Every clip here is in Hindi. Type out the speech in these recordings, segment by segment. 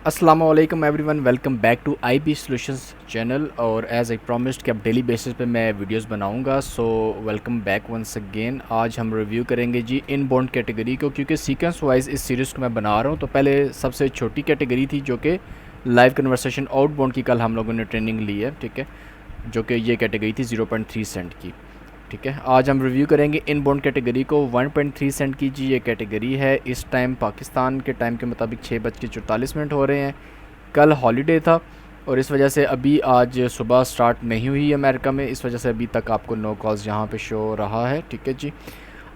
अस्सलाम वालेकुम everyone, welcome back to IB solutions channel. और एज आई प्रॉमिस्ड कि अब डेली बेसिस पे मैं वीडियोस बनाऊंगा, so welcome back once again. आज हम रिव्यू करेंगे जी इनबाउंड कैटेगरी को, क्योंकि सीक्वेंस वाइज इस सीरीज़ को मैं बना रहा हूं। तो पहले सबसे छोटी कैटेगरी थी जो कि लाइव कन्वर्सेशन आउटबाउंड की, कल हम लोगों ने ट्रेनिंग ली है, ठीक है, जो कि ये कैटेगरी थी 0.3 सेंट की। ठीक है, आज हम रिव्यू करेंगे इनबाउंड कैटेगरी को। 1.3 सेंट की जी ये कैटेगरी है। इस टाइम पाकिस्तान के टाइम के मुताबिक 6:44 हो रहे हैं। कल हॉलीडे था और इस वजह से अभी आज सुबह स्टार्ट नहीं हुई है अमेरिका में, इस वजह से अभी तक आपको नो कॉल्स यहाँ पे शो हो रहा है। ठीक है जी,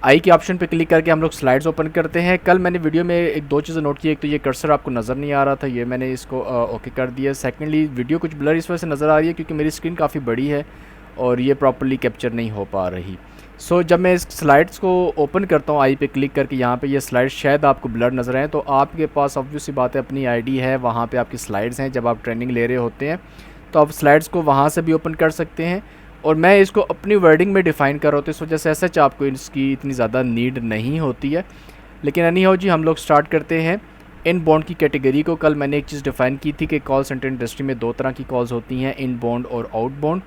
आई के ऑप्शन पे क्लिक करके हम लोग स्लाइड्स ओपन करते हैं। कल मैंने वीडियो में एक दो चीज़ें नोट की। एक तो ये कर्सर आपको नज़र नहीं आ रहा था, ये मैंने इसको ओके कर दिया। सेकेंडली वीडियो कुछ ब्लर इस वजह से नज़र आ रही है क्योंकि मेरी स्क्रीन काफ़ी बड़ी है और ये प्रॉपर्ली कैप्चर नहीं हो पा रही। सो जब मैं इस स्लाइड्स को ओपन करता हूँ आई पे क्लिक करके, यहाँ पे ये स्लाइड्स शायद आपको ब्लर नज़र आए, तो आपके पास ऑब्वियस सी बात है अपनी आईडी है, वहाँ पे आपकी स्लाइड्स हैं। जब आप ट्रेनिंग ले रहे होते हैं तो आप स्लाइड्स को वहाँ से भी ओपन कर सकते हैं। और मैं इसको अपनी वर्डिंग में डिफ़ाइन कर रहा हूँ, तो इस वजह से सच आपको इसकी इतनी ज़्यादा नीड नहीं होती है। लेकिन एनी हाउ जी, हम लोग स्टार्ट करते हैं इनबाउंड की कैटेगरी को। कल मैंने एक चीज़ डिफ़ाइन की थी कि कॉल सेंटर इंडस्ट्री में दो तरह की कॉल्स होती हैं, इनबाउंड और आउटबाउंड।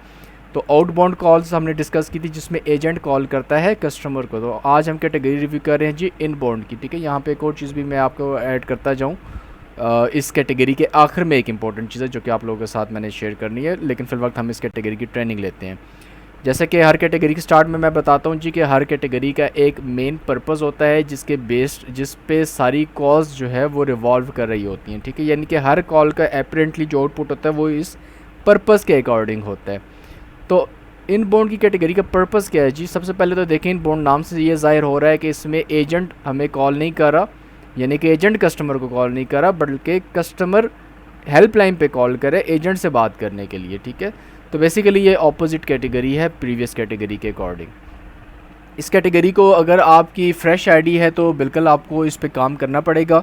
तो आउटबाउंड कॉल्स हमने डिस्कस की थी जिसमें एजेंट कॉल करता है कस्टमर को। तो आज हम कैटेगरी रिव्यू कर रहे हैं जी इनबाउंड की। ठीक है, यहाँ पे एक और चीज़ भी मैं आपको ऐड करता जाऊँ इस कैटेगरी के आखिर में, एक इंपॉर्टेंट चीज़ है जो कि आप लोगों के साथ मैंने शेयर करनी है। लेकिन फिल वक्त हम इस कैटेगरी की ट्रेनिंग लेते हैं। जैसे कि हर कैटेगरी के स्टार्ट में मैं बताता हूँ जी कि हर कैटेगरी का एक मेन पर्पस होता है जिसके बेस्ड जिस पे सारी कॉल्स जो है वो रिवॉल्व कर रही होती हैं। ठीक है, यानी कि हर कॉल का एपरेंटली जो आउटपुट होता है वो इस पर्पस के अकॉर्डिंग होता है। तो इनबाउंड की कैटेगरी का पर्पस क्या है जी? सबसे पहले तो देखें, इनबाउंड नाम से ये ज़ाहिर हो रहा है कि इसमें एजेंट हमें कॉल नहीं कर रहा, यानी कि एजेंट कस्टमर को कॉल नहीं कर रहा, बल्कि कस्टमर हेल्पलाइन पे कॉल करे एजेंट से बात करने के लिए। ठीक है, तो बेसिकली ये ऑपोजिट कैटेगरी है प्रीवियस कैटेगरी के अकॉर्डिंग। इस कैटेगरी को अगर आपकी फ़्रेश आईडी है तो बिल्कुल आपको इस पे काम करना पड़ेगा,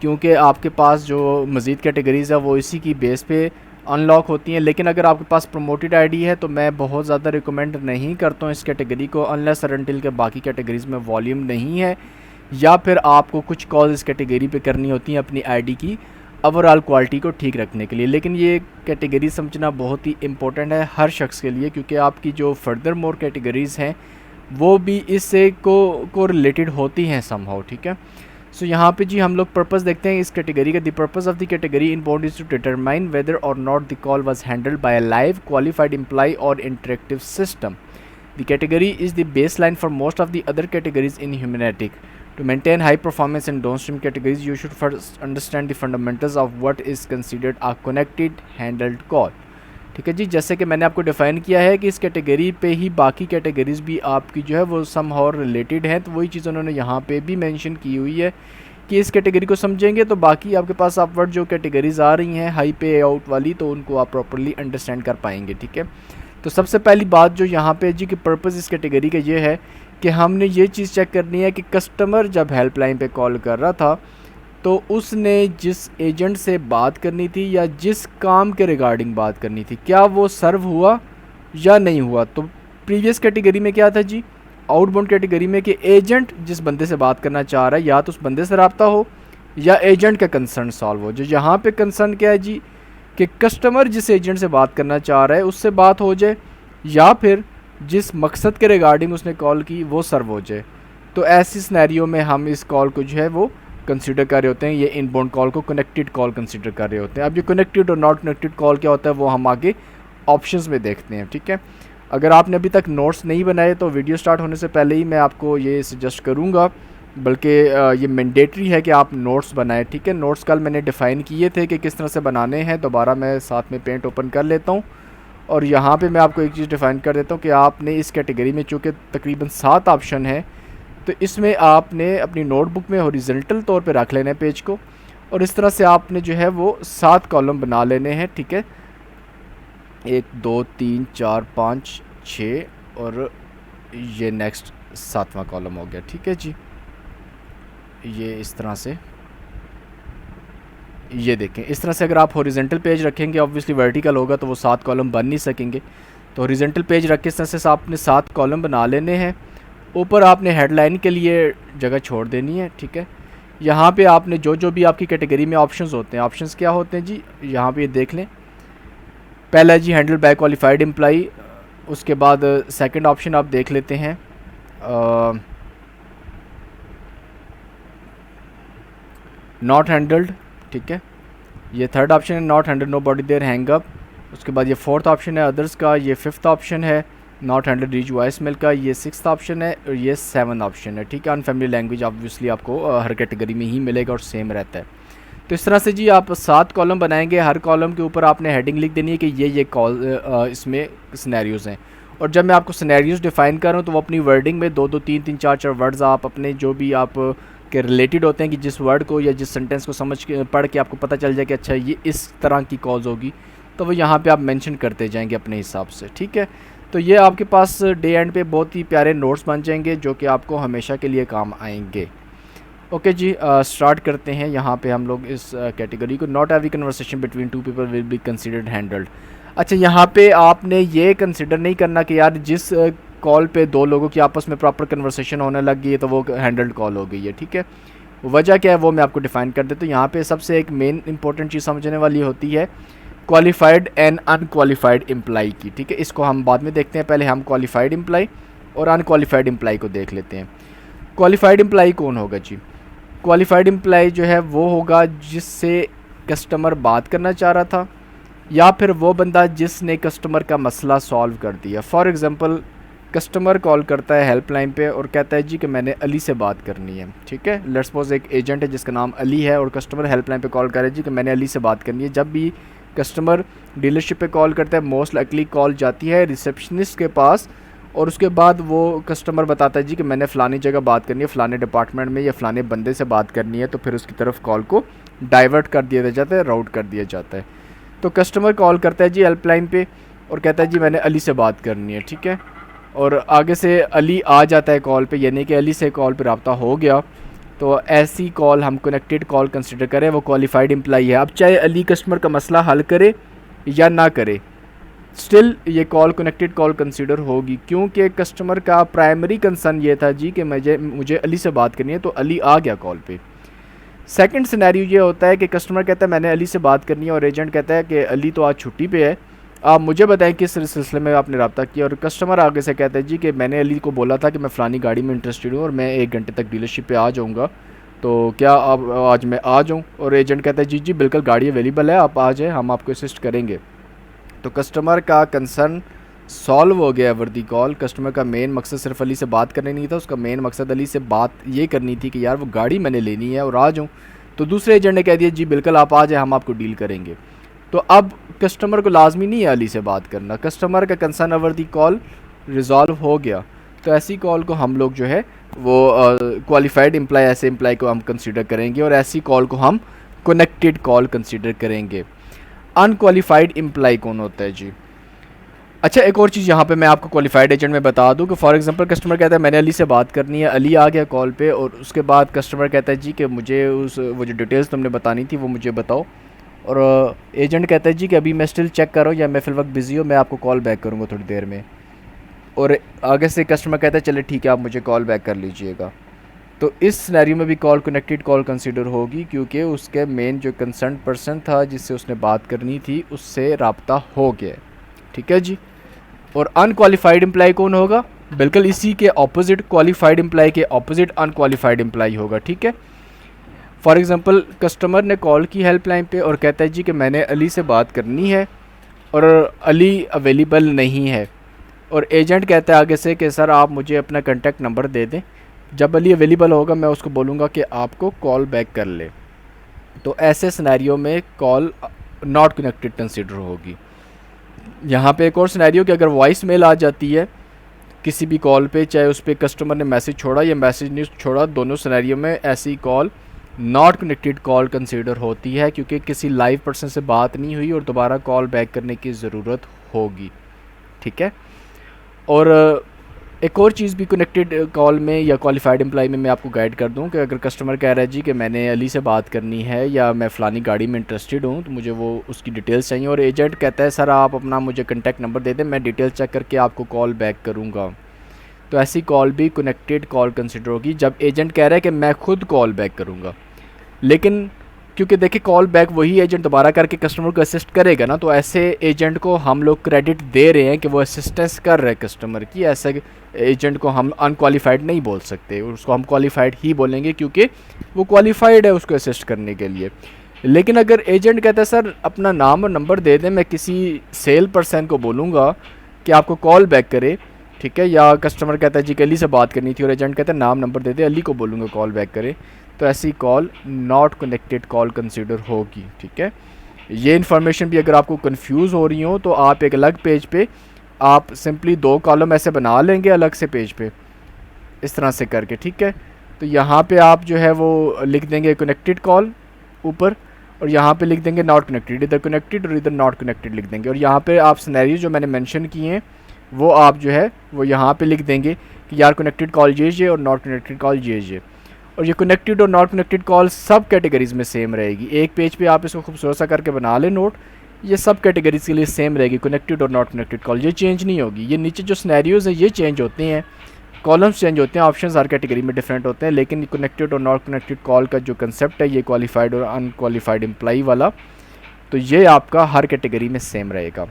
क्योंकि आपके पास जो मज़ीद कैटेगरीज़ है वो इसी की बेस पे अनलॉक होती हैं। लेकिन अगर आपके पास प्रमोटेड आईडी है तो मैं बहुत ज़्यादा रिकमेंड नहीं करता हूँ इस कैटेगरी को, अनलेस और अनटिल के बाकी कैटेगरीज़ में वॉल्यूम नहीं है, या फिर आपको कुछ कॉल इस कैटेगरी पे करनी होती हैं अपनी आईडी की ओवरऑल क्वालिटी को ठीक रखने के लिए। लेकिन ये कैटेगरी समझना बहुत ही इंपॉर्टेंट है हर शख्स के लिए, क्योंकि आपकी जो फर्दर मोर कैटेगरीज़ हैं वो भी इससे को रिलेटेड होती हैं समहाउ। ठीक है, सो यहाँ पे जी हम लोग पर्पस देखते हैं इस कैटेगरी का। The purpose of the category inbound is to determine whether or not the call was handled by a live qualified employee और interactive system. The category is the base line for most of the other categories in Humanatic. To maintain high performance in downstream categories, you should first understand the fundamentals of what is considered a connected handled call. ठीक है जी, जैसे कि मैंने आपको डिफ़ाइन किया है कि इस कैटेगरी पे ही बाकी कैटेगरीज़ भी आपकी जो है वो समहाउ रिलेटेड हैं, तो वही चीज़ उन्होंने यहाँ पे भी मेंशन की हुई है कि इस कैटेगरी को समझेंगे तो बाकी आपके पास अपवर्ड जो कैटेगरीज़ आ रही हैं हाई पे आउट वाली, तो उनको आप प्रॉपर्ली अंडरस्टैंड कर पाएंगे। ठीक है, तो सबसे पहली बात जो यहाँ पे जी कि पर्पस इस कैटेगरी का ये है कि हमने ये चीज़ चेक करनी है कि कस्टमर जब हेल्पलाइन पे कॉल कर रहा था तो उसने जिस एजेंट से बात करनी थी या जिस काम के रिगार्डिंग बात करनी थी, क्या वो सर्व हुआ या नहीं हुआ। तो प्रीवियस कैटेगरी में क्या था जी, आउटबाउंड कैटेगरी में, कि एजेंट जिस बंदे से बात करना चाह रहा है या तो उस बंदे से रब्ता हो या एजेंट का कंसर्न सॉल्व हो। जो यहाँ पे कंसर्न क्या है जी कि कस्टमर जिस एजेंट से बात करना चाह रहा है उससे बात हो जाए, या फिर जिस मकसद के रिगार्डिंग उसने कॉल की वो सर्व हो जाए। तो ऐसी सिनेरियो में हम इस कॉल को जो है वो कंसीडर कर रहे होते हैं, ये इनबाउंड कॉल को कनेक्टेड कॉल कंसीडर कर रहे होते हैं। अब ये कनेक्टेड और नॉट कनेक्टेड कॉल क्या होता है वो हम आगे ऑप्शंस में देखते हैं। ठीक है, अगर आपने अभी तक नोट्स नहीं बनाए तो वीडियो स्टार्ट होने से पहले ही मैं आपको ये सजेस्ट करूँगा, बल्कि ये मैंडेटरी है कि आप नोट्स बनाएं। ठीक है, नोट्स कल मैंने डिफ़ाइन किए थे कि किस तरह से बनाने हैं, दोबारा मैं साथ में पेंट ओपन कर लेता हूँ और यहाँ पे मैं आपको एक चीज़ डिफ़ाइन कर देता हूँ कि आपने इस कैटेगरी में चूँकि तकरीबन 7 ऑप्शन है, तो इसमें आपने अपनी नोटबुक में हॉरिजॉन्टल तौर पे रख लेना है पेज को, और इस तरह से आपने जो है वो 7 कॉलम बना लेने हैं। ठीक है, 1 2 3 4 5 6 और ये नेक्स्ट 7वां कॉलम हो गया। ठीक है जी, ये इस तरह से, ये देखें इस तरह से अगर आप हॉरिजॉन्टल पेज रखेंगे, ऑब्वियसली वर्टिकल होगा तो वो 7 कॉलम बन नहीं सकेंगे। तो हॉरिजॉन्टल पेज रख के इस तरह से आपने 7 कॉलम बना लेने हैं। ऊपर आपने हेडलाइन के लिए जगह छोड़ देनी है। ठीक है, यहाँ पे आपने जो भी आपकी कैटेगरी में ऑप्शंस होते हैं, ऑप्शंस क्या होते हैं जी, यहाँ पे देख लें। पहला जी हैंडल बाय क्वालिफाइड एम्प्लाई, उसके बाद सेकंड ऑप्शन आप देख लेते हैं नॉट हैंडल्ड, ठीक है, ये थर्ड ऑप्शन है not handled nobody there hang up. उसके बाद ये फोर्थ ऑप्शन है अदर्स का, ये फिफ्थ ऑप्शन है not handled reach voice mail का, ये सिक्स्थ ऑप्शन है और ये सेवन ऑप्शन है, ठीक है। अनफैमिली लैंग्वेज ऑब्वियसली आपको हर कैटेगरी में ही मिलेगा और सेम रहता है। तो इस तरह से जी आप 7 कॉलम बनाएंगे, हर कॉलम के ऊपर आपने हेडिंग लिख देनी है कि ये कॉल इसमें सिनेरियोज़ हैं। और जब मैं आपको सिनेरियोज़ डिफ़ाइन कर रहा हूँ तो वो अपनी वर्डिंग में 2-2 3-3 4-4 वर्ड्स आप अपने जो भी आप के रिलेटेड होते हैं कि जिस वर्ड को या जिस सेंटेंस को समझ के पढ़ के आपको पता चल जाए कि अच्छा ये इस तरह की कॉल्स होगी, तो वो यहाँ पे आप मेंशन करते जाएंगे अपने हिसाब से, ठीक है। तो ये आपके पास डे एंड पे बहुत ही प्यारे नोट्स बन जाएंगे जो कि आपको हमेशा के लिए काम आएंगे। ओके जी, स्टार्ट करते हैं। यहाँ पे हम लोग इस कैटेगरी को not every conversation between two people will be considered handled. अच्छा, यहाँ पे आपने ये कंसिडर नहीं करना कि यार जिस कॉल पे 2 लोगों की आपस में प्रॉपर कन्वर्सेशन होने लग गई है तो वो हैंडल्ड कॉल हो गई है, ठीक है। वजह क्या है वो मैं आपको डिफ़ाइन कर देता हूँ। यहाँ पे सबसे एक मेन इंपॉर्टेंट चीज़ समझने वाली होती है क्वालिफाइड एंड अनक्वालिफाइड एम्प्लाई की, ठीक है। इसको हम बाद में देखते हैं, पहले हम क्वालिफाइड एम्प्लाई और अनक्वालिफाइड एम्प्लाई को देख लेते हैं। क्वालिफाइड एम्प्लाई कौन होगा जी? क्वालिफाइड एम्प्लाई जो है वो होगा जिससे कस्टमर बात करना चाह रहा था या फिर वो बंदा जिसने कस्टमर का मसला सॉल्व कर दिया। फॉर एग्ज़ाम्पल कस्टमर कॉल करता है हेल्पलाइन पे और कहता है जी कि मैंने अली से बात करनी है, ठीक है। लेट्स सपोज एक एजेंट है जिसका नाम अली है और कस्टमर हेल्पलाइन पे कॉल करे जी कि मैंने अली से बात करनी है। जब भी कस्टमर डीलरशिप पे कॉल करता है मोस्ट लाइकली कॉल जाती है रिसेप्शनिस्ट के पास और उसके बाद वो कस्टमर बताता है जी कि मैंने फ़लानी जगह बात करनी है, फ़लाने डिपार्टमेंट में या फ़लाने बंदे से बात करनी है, तो फिर उसकी तरफ कॉल को डाइवर्ट कर दिया जाता है, राउट कर दिया जाता है। तो कस्टमर कॉल करता है जी हेल्पलाइन पे और कहता है जी मैंने अली से बात करनी है, ठीक है। और आगे से अली आ जाता है कॉल पे, यानी कि अली से कॉल पे रब्ता हो गया, तो ऐसी कॉल हम कनेक्टेड कॉल कंसिडर करें, वो क्वालिफाइड एम्प्लाई है। अब चाहे अली कस्टमर का मसला हल करे या ना करे, स्टिल ये कॉल कनेक्टेड कॉल कंसीडर होगी, क्योंकि कस्टमर का प्राइमरी कंसर्न ये था जी कि मुझे अली से बात करनी है, तो अली आ गया कॉल पे। सेकंड सिनेरियो ये होता है कि कस्टमर कहता है मैंने अली से बात करनी है और एजेंट कहता है कि अली तो आज छुट्टी पे है, आप मुझे बताएं किस सिलसिले में आपने रब्ता किया। और कस्टमर आगे से कहता है जी कि मैंने अली को बोला था कि मैं फ़लानी गाड़ी में इंटरेस्टेड हूँ और मैं 1 घंटे तक डीलरशिप पे आ जाऊँगा, तो क्या आप आज मैं आ जाऊँ? और एजेंट कहता है जी जी बिल्कुल गाड़ी अवेलेबल है, आप आ जाएँ, हम आपको असिस्ट करेंगे। तो कस्टमर का कंसर्न सॉल्व हो गया ओवर दी कॉल। कस्टमर का मेन मकसद सिर्फ अली से बात करनी नहीं था, उसका मेन मकसद अली से बात ये करनी थी कि यार वो गाड़ी मैंने लेनी है और आ जाऊँ। तो दूसरे एजेंट ने कह दिया जी बिल्कुल आप आ जाए, हम आपको डील करेंगे। तो अब कस्टमर को लाजमी नहीं है अली से बात करना, कस्टमर का concern over the call resolve हो गया। तो ऐसी कॉल को हम लोग जो है वो क्वालिफाइड एम्प्लाई, ऐसे एम्प्लाई को हम कंसिडर करेंगे और ऐसी कॉल को हम कनेक्टेड कॉल कंसिडर करेंगे। अनक्वालिफाइड एम्प्लाई कौन होता है जी? अच्छा, एक और चीज़ यहाँ पे मैं आपको क्वालिफाइड एजेंट में बता दूँ कि फॉर एग्जांपल कस्टमर कहता है मैंने अली से बात करनी है, अली आ गया कॉल पे और उसके बाद कस्टमर कहता है जी कि मुझे वो जो डिटेल्स तुमने बतानी थी वो मुझे बताओ। और एजेंट कहता है जी कि अभी मैं स्टिल चेक कर रहा हूँ या मैं फिल वक्त बिज़ी हूँ, मैं आपको कॉल बैक करूँगा थोड़ी देर में। और आगे से कस्टमर कहता है चले ठीक है आप मुझे कॉल बैक कर लीजिएगा। तो इस सिनेरियो में भी कॉल कनेक्टेड कॉल कंसीडर होगी, क्योंकि उसके मेन जो कंसर्न पर्सन था जिससे उसने बात करनी थी उससे रब्ता हो गया, ठीक है जी। और अनक्वालिफाइड एम्प्लाई कौन होगा? बिल्कुल इसी के ऑपोजिट, क्वालिफाइड एम्प्लाई के ऑपोजिट अनक्वालिफाइड एम्प्लाई होगा, ठीक है। फॉर एग्ज़ाम्पल कस्टमर ने कॉल की हेल्पलाइन पे और कहता है जी कि मैंने अली से बात करनी है और अली अवेलेबल नहीं है, और एजेंट कहता है आगे से कि सर आप मुझे अपना कॉन्टैक्ट नंबर दे दें, जब अली अवेलेबल होगा मैं उसको बोलूँगा कि आपको कॉल बैक कर ले। तो ऐसे सिनेरियो में कॉल नॉट कनेक्टेड कंसिडर होगी। यहाँ पे एक और सिनेरियो कि अगर वॉइस मेल आ जाती है किसी भी कॉल पे, चाहे उस पर कस्टमर ने मैसेज छोड़ा या मैसेज नहीं छोड़ा, दोनों सिनेरियो में ऐसी call not connected call consider होती है, क्योंकि किसी लाइव पर्सन से बात नहीं हुई और दोबारा कॉल बैक करने की ज़रूरत होगी, ठीक है। और एक और चीज़ भी कनेक्टेड कॉल में या क्वालिफाइड एम्प्लाई में मैं आपको गाइड कर दूं कि अगर कस्टमर कह रहा है जी कि मैंने अली से बात करनी है या मैं फ़लानी गाड़ी में इंटरेस्टेड हूं, तो मुझे वो उसकी डिटेल्स चाहिए, और एजेंट कहता है सर आप अपना मुझे कॉन्टैक्ट नंबर दे दें, मैं डिटेल चेक करके आपको कॉल बैक करूँगा। तो ऐसी कॉल भी कनेक्टेड कॉल कंसिडर होगी जब एजेंट कह रहा है कि मैं खुद कॉल बैक करूँगा। लेकिन क्योंकि देखिए कॉल बैक वही एजेंट दोबारा करके कस्टमर को असिस्ट करेगा ना, तो ऐसे एजेंट को हम लोग क्रेडिट दे रहे हैं कि वो असिस्टेंस कर रहे हैं कस्टमर की। ऐसे एजेंट को हम अनक्वालिफाइड नहीं बोल सकते, उसको हम क्वालिफाइड ही बोलेंगे क्योंकि वो क्वालिफाइड है उसको असिस्ट करने के लिए। लेकिन अगर एजेंट कहता है सर अपना नाम और नंबर दे दें, मैं किसी सेल पर्सन को बोलूँगा कि आपको कॉल बैक करे, ठीक है, या कस्टमर कहता है जी अली से बात करनी थी और एजेंट कहता है नाम नंबर दे दे, अली को बोलूँगा कॉल बैक करे, तो ऐसी call not connected call consider होगी। ठीक है, ये इन्फॉर्मेशन भी अगर आपको कंफ्यूज हो रही हो तो आप एक अलग पेज पे आप सिंपली 2 कॉलम ऐसे बना लेंगे अलग से पेज पे इस तरह से करके। ठीक है, तो यहाँ पे आप जो है वो लिख देंगे कनेक्टेड कॉल ऊपर, और यहाँ पे लिख देंगे नॉट कनेक्टेड, इधर कनेक्टेड और इधर नॉट कनेक्टेड लिख देंगे। और यहाँ पे आप सिनेरियो जो मैंने मेंशन किए हैं वो आप जो है वो यहाँ पे लिख देंगे कि यार कनेक्टेड कॉल ये और नॉट कनेक्टेड कॉल ये। और ये कनेक्टेड और नॉट कनेक्टेड कॉल सब कैटेगरीज़ में सेम रहेगी। एक पेज पे आप इसको खूबसूरत सा करके बना लें नोट, ये सब कैटेगरीज के लिए सेम रहेगी, कनेक्टेड और नॉट कनेक्टेड कॉल, ये चेंज नहीं होगी। ये नीचे जो सिनेरियोज़ हैं ये चेंज होते हैं, कॉलम्स चेंज होते हैं, ऑप्शंस हर कैटेगरी में डिफरेंट होते हैं, लेकिन कनेक्टेड और नॉट कनेक्टेड कॉल का जो कंसेप्ट है ये क्वालिफाइड और अनक्वालिफाइड एम्प्लॉई वाला, तो ये आपका हर कैटेगरी में सेम रहेगा।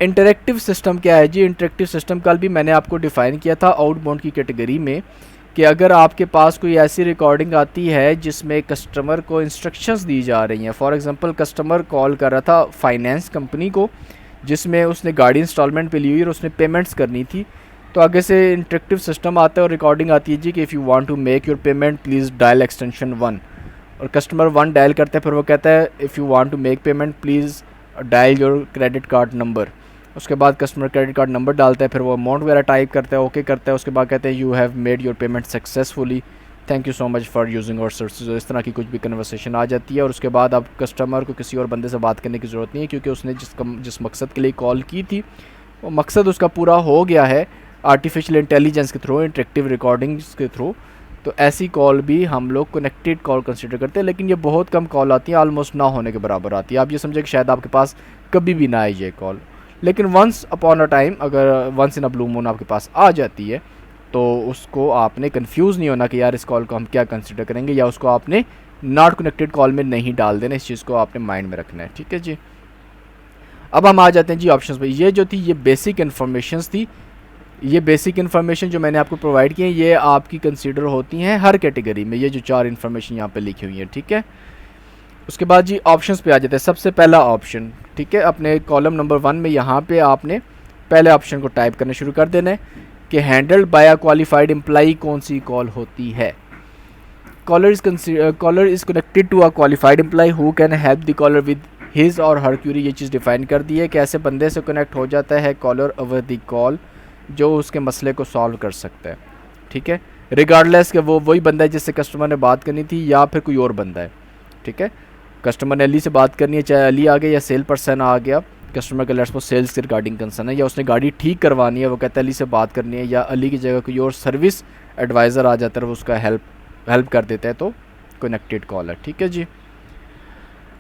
इंटरेक्टिव सिस्टम क्या है जी? इंटरेक्टिव सिस्टम कल भी मैंने आपको डिफ़ाइन किया था आउटबाउंड की कैटेगरी में, कि अगर आपके पास कोई ऐसी रिकॉर्डिंग आती है जिसमें कस्टमर को इंस्ट्रक्शंस दी जा रही हैं, फॉर एग्जांपल कस्टमर कॉल कर रहा था फाइनेंस कंपनी को जिसमें उसने गाड़ी इंस्टॉलमेंट पे ली हुई और उसने पेमेंट्स करनी थी, तो आगे से इंटरेक्टिव सिस्टम आता है और रिकॉर्डिंग आती है जी कि if you want to make your payment please dial extension 1, और कस्टमर 1 डायल करते हैं, फिर वो कहता है if you want to make payment please dial your credit card number. उसके बाद कस्टमर क्रेडिट कार्ड नंबर डालता है, फिर वो अमाउंट वगैरह टाइप करता है, ओके करता है, उसके बाद कहते हैं you have made your payment successfully, thank you so much for using our services. इस तरह की कुछ भी कन्वर्सेशन आ जाती है, और उसके बाद अब कस्टमर को किसी और बंदे से बात करने की ज़रूरत नहीं है, क्योंकि उसने जिस मकसद के लिए कॉल की थी वो मकसद उसका पूरा हो गया है आर्टिफिशियल इंटेलिजेंस के थ्रू, इंटरेक्टिव रिकॉर्डिंग्स के थ्रू। तो ऐसी कॉल भी हम लोग कनेक्टेड कॉल कंसिडर करते हैं, लेकिन ये बहुत कम कॉल आती है, ऑलमोस्ट ना होने के बराबर आती है। आप ये समझे कि शायद आपके पास कभी भी ना आए ये कॉल, लेकिन वंस अपॉन अ टाइम, अगर once in a blue moon आपके पास आ जाती है तो उसको आपने कंफ्यूज नहीं होना कि यार इस कॉल को हम क्या कंसिडर करेंगे, या उसको आपने नॉट कनेक्टेड कॉल में नहीं डाल देना, इस चीज़ को आपने माइंड में रखना है। ठीक है जी, अब हम आ जाते हैं जी ऑप्शंस पे। ये जो थी ये बेसिक इन्फॉर्मेशंस थी, ये बेसिक इन्फॉर्मेशन जो मैंने आपको प्रोवाइड की है ये आपकी कंसीडर होती हैं हर कैटेगरी में, ये जो 4 इन्फॉर्मेशन यहाँ पे लिखी हुई है। ठीक है, उसके बाद जी ऑप्शंस पे आ जाते हैं। सबसे पहला ऑप्शन, ठीक है, अपने कॉलम नंबर 1 में यहाँ पे आपने पहले ऑप्शन को टाइप करना शुरू कर देना है कि handled by a qualified employee कौन सी कॉल होती है। Caller is connected to a qualified employee who can help the caller with his or her Curie. ये चीज़ डिफाइन कर दी है कि ऐसे बंदे से कनेक्ट हो जाता है कॉलर ओवर द कॉल जो उसके मसले को सॉल्व कर सकता है। ठीक है, रिगार्डलेस कि वो वही बंदा है जिससे कस्टमर ने बात करनी थी या फिर कोई और बंदा है। ठीक है, कस्टमर ने अली से बात करनी है, चाहे अली आ गया या सेल पर्सन आ गया, कस्टमर का लेट्स सपोज सेल्स के रिगार्डिंग कंसर्न है, या उसने गाड़ी ठीक करवानी है, वो कहता है अली से बात करनी है, या अली की जगह कोई और सर्विस एडवाइज़र आ जाता है, वो उसका हेल्प कर देता है, तो कनेक्टेड कॉल है। ठीक है जी,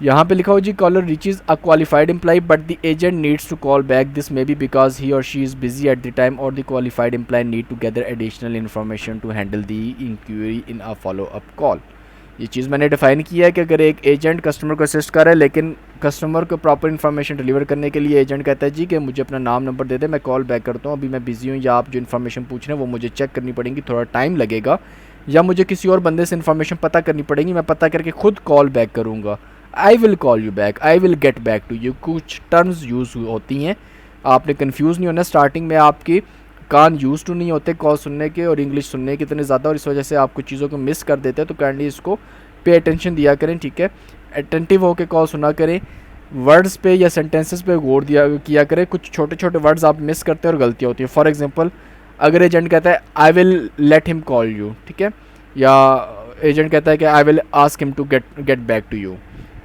यहाँ पे लिखा हो जी caller reaches a qualified employee but the agent needs to call back, this may be because he or she is busy at the time or the qualified employee need to gather additional information to handle the inquiry in a follow up call. ये चीज़ मैंने डिफाइन किया है कि अगर एक एजेंट कस्टमर को असिस्ट कर रहा है, लेकिन कस्टमर को प्रॉपर इन्फॉर्मेशन डिलीवर करने के लिए एजेंट कहता है जी कि मुझे अपना नाम नंबर दे दे, मैं कॉल बैक करता हूँ, अभी मैं बिज़ी हूँ, या आप जो इन्फॉर्मेशन पूछ रहे हैं वो मुझे चेक करनी पड़ेगी, थोड़ा टाइम लगेगा, या मुझे किसी और बंदे से इन्फॉर्मेशन पता करनी पड़ेगी, मैं पता करके खुद कॉल बैक करूँगा, I will call you back, I will get back to you. कुछ टर्म्स यूज़ होती हैं, आपने कन्फ्यूज़ नहीं होना। स्टार्टिंग में आपकी कान यूज़ टू नहीं होते कॉल सुनने के और इंग्लिश सुनने के इतने ज़्यादा, और इस वजह से आप कुछ चीज़ों को मिस कर देते हैं, तो काइंडली इसको पे अटेंशन दिया करें। ठीक है, अटेंटिव होकर कॉल सुना करें, वर्ड्स पे या सेंटेंसेस पे गौर किया करें, कुछ छोटे छोटे वर्ड्स आप मिस करते हैं और गलतियाँ होती है। फॉर एग्जांपल अगर एजेंट कहता है I will let him call you, ठीक है, या एजेंट कहता है कि I will ask him to get back to you,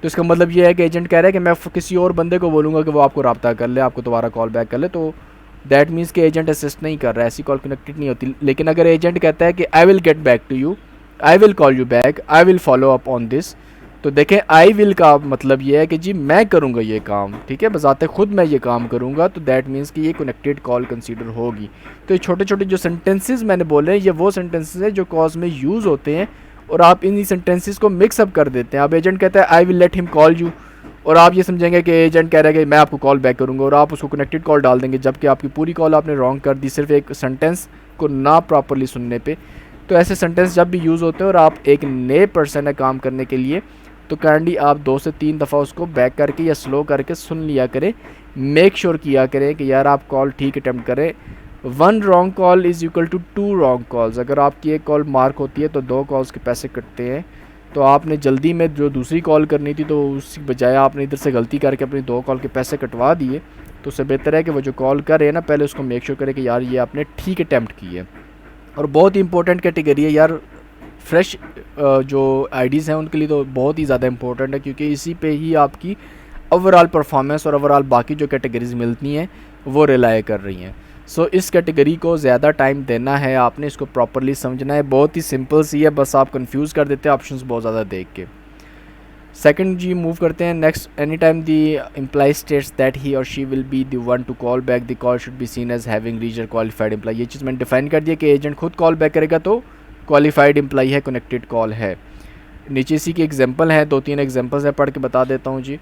तो इसका मतलब ये है कि एजेंट कह रहा है कि मैं किसी और बंदे को बोलूँगा कि वो आपको रब्ता कर ले, आपको दोबारा कॉल बैक कर ले, तो दैट मीन्स कि एजेंट असिस्ट नहीं कर रहा है, ऐसी कॉल कनेक्टेड नहीं होती। लेकिन अगर एजेंट कहता है कि I will get back to you, I will call you back, I will follow up on this, तो देखें आई विल का मतलब ये है कि जी मैं करूँगा ये काम, ठीक है, बजाते खुद मैं ये काम करूँगा, तो दैट मीन्स कि ये कनेक्टेड कॉल कंसीडर होगी। तो ये छोटे छोटे जो सेंटेंसेस मैंने बोले हैं ये वो सेंटेंसेस हैं जो कॉज में यूज़ होते हैं और आप इन सेंटेंसेस को मिक्सअप कर देते हैं। अब एजेंट कहता है I will let him call you, और आप ये समझेंगे कि एजेंट कह रहा है कि मैं आपको कॉल बैक करूँगा, और आप उसको कनेक्टेड कॉल डाल देंगे, जबकि आपकी पूरी कॉल आपने रॉन्ग कर दी सिर्फ एक सेंटेंस को ना प्रॉपरली सुनने पे। तो ऐसे सेंटेंस जब भी यूज़ होते हैं और आप एक नए पर्सन है काम करने के लिए, तो काइंडली आप 2 से 3 दफ़ा उसको बैक करके या स्लो करके सुन लिया करें। मेक श्योर किया करें कि यार आप कॉल ठीक अटैम्प्ट करें। 1 wrong call is equal to 2 wrong calls. अगर आपकी एक कॉल मार्क होती है तो 2 कॉल्स के पैसे कटते हैं। तो आपने जल्दी में जो दूसरी कॉल करनी थी तो उसकी बजाय आपने इधर से गलती करके अपनी 2 कॉल के पैसे कटवा दिए। तो उससे बेहतर है कि वो जो कॉल कर रहे हैं ना, पहले उसको मेक श्योर करें कि यार ये आपने ठीक अटैम्प्ट की है। और बहुत ही इंपॉर्टेंट कैटेगरी है यार, फ्रेश जो आईडीज़ हैं उनके लिए तो बहुत ही ज़्यादा इंपॉर्टेंट है, क्योंकि इसी पे ही आपकी ओवरऑल परफॉर्मेंस और ओवरऑल बाकी जो कैटेगरीज मिलती हैं वो रिलाय कर रही हैं। सो इस कैटेगरी को ज़्यादा टाइम देना है, आपने इसको प्रॉपरली समझना है। बहुत ही सिंपल सी है, बस आप कंफ्यूज कर देते हैं ऑप्शंस बहुत ज़्यादा देख के। सेकंड जी मूव करते हैं next. Any time the employee states that he or she will be the one to call back, the call should be seen as having reached qualified employee. ये चीज़ मैंने डिफाइन कर दिया कि एजेंट खुद कॉल बैक करेगा तो क्वालिफाइड एम्प्लॉय है, कनेक्टेड कॉल है। नीचे इसी की एग्जांपल है, 2-3 एग्जांपल्स है, पढ़ के बता देता हूँ जी।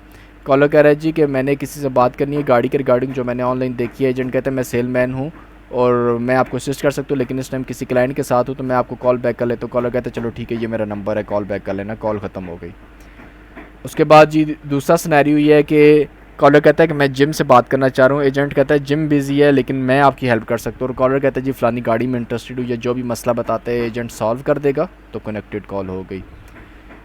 कॉलर कह रहा है जी कि मैंने किसी से बात करनी है गाड़ी के रिगार्डिंग जो मैंने ऑनलाइन देखी है। एजेंट कहता है मैं सेलमैन हूँ और मैं आपको असिस्ट कर सकता हूँ, लेकिन इस टाइम किसी क्लाइंट के साथ हूँ तो मैं आपको कॉल बैक कर लेता हूँ। कॉलर कहता है चलो ठीक है, ये मेरा नंबर है, कॉल बैक कर लेना। कॉल ख़त्म हो गई। उसके बाद जी दूसरा सिनेरियो ये है कि कॉलर कहता है कि मैं जिम से बात करना चाह रहा हूँ। एजेंट कहता है जिम बिजी है लेकिन मैं आपकी हेल्प कर सकता हूँ। और कॉलर कहता है जी फ़लानी गाड़ी में इंटरेस्टेड हूँ, या जो भी मसला बताते हैं एजेंट सॉल्व कर देगा। तो कनेक्टेड कॉल हो गई।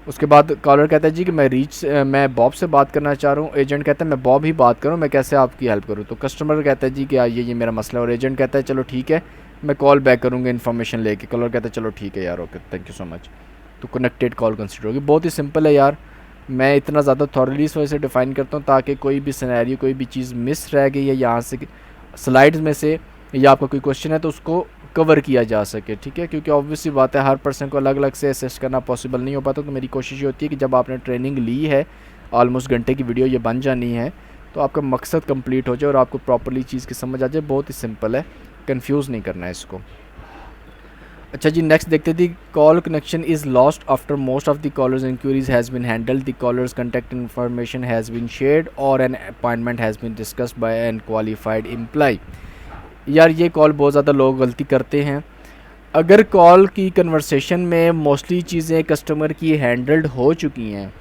उसके बाद कॉलर कहता है जी कि मैं बॉब से बात करना चाह रहा हूँ। एजेंट कहता है मैं बॉब ही बात करूँ, मैं कैसे आपकी हेल्प करूँ। तो कस्टमर कहता है जी कि ये मेरा मसला है, और एजेंट कहता है चलो ठीक है मैं कॉल बैक करूँगा इन्फॉर्मेशन लेके। कॉलर कहता है चलो ठीक है यार, okay thank you so much. तो कनेक्टेड कॉल कंसिडर होगी। बहुत ही सिंपल है यार, मैं इतना ज़्यादा थॉरली इस वजह से डिफ़ाइन करता हूँ ताकि कोई भी सिनेरियो, कोई भी चीज़ मिस रह गई है यहाँ से स्लाइड्स में से, या आपका कोई क्वेश्चन है तो उसको कवर किया जा सके, ठीक है। क्योंकि ऑब्वियसली बात है हर पर्सन को अलग अलग से असिस्ट करना पॉसिबल नहीं हो पाता। तो मेरी कोशिश ये होती है कि जब आपने ट्रेनिंग ली है, ऑलमोस्ट घंटे की वीडियो ये बन जानी है, तो आपका मकसद कंप्लीट हो जाए और आपको प्रॉपरली चीज़ की समझ आ जाए। बहुत ही सिंपल है, कंफ्यूज नहीं करना है इसको। अच्छा जी नेक्स्ट देखते थे। Call connection is lost after most of the callers inquiries has been handled, the callers contact information has been shared or an appointment has been discussed by an qualified employee. यार ये कॉल बहुत ज़्यादा लोग गलती करते हैं। अगर कॉल की कन्वर्सेशन में मोस्टली चीज़ें कस्टमर की हैंडल्ड हो चुकी हैं,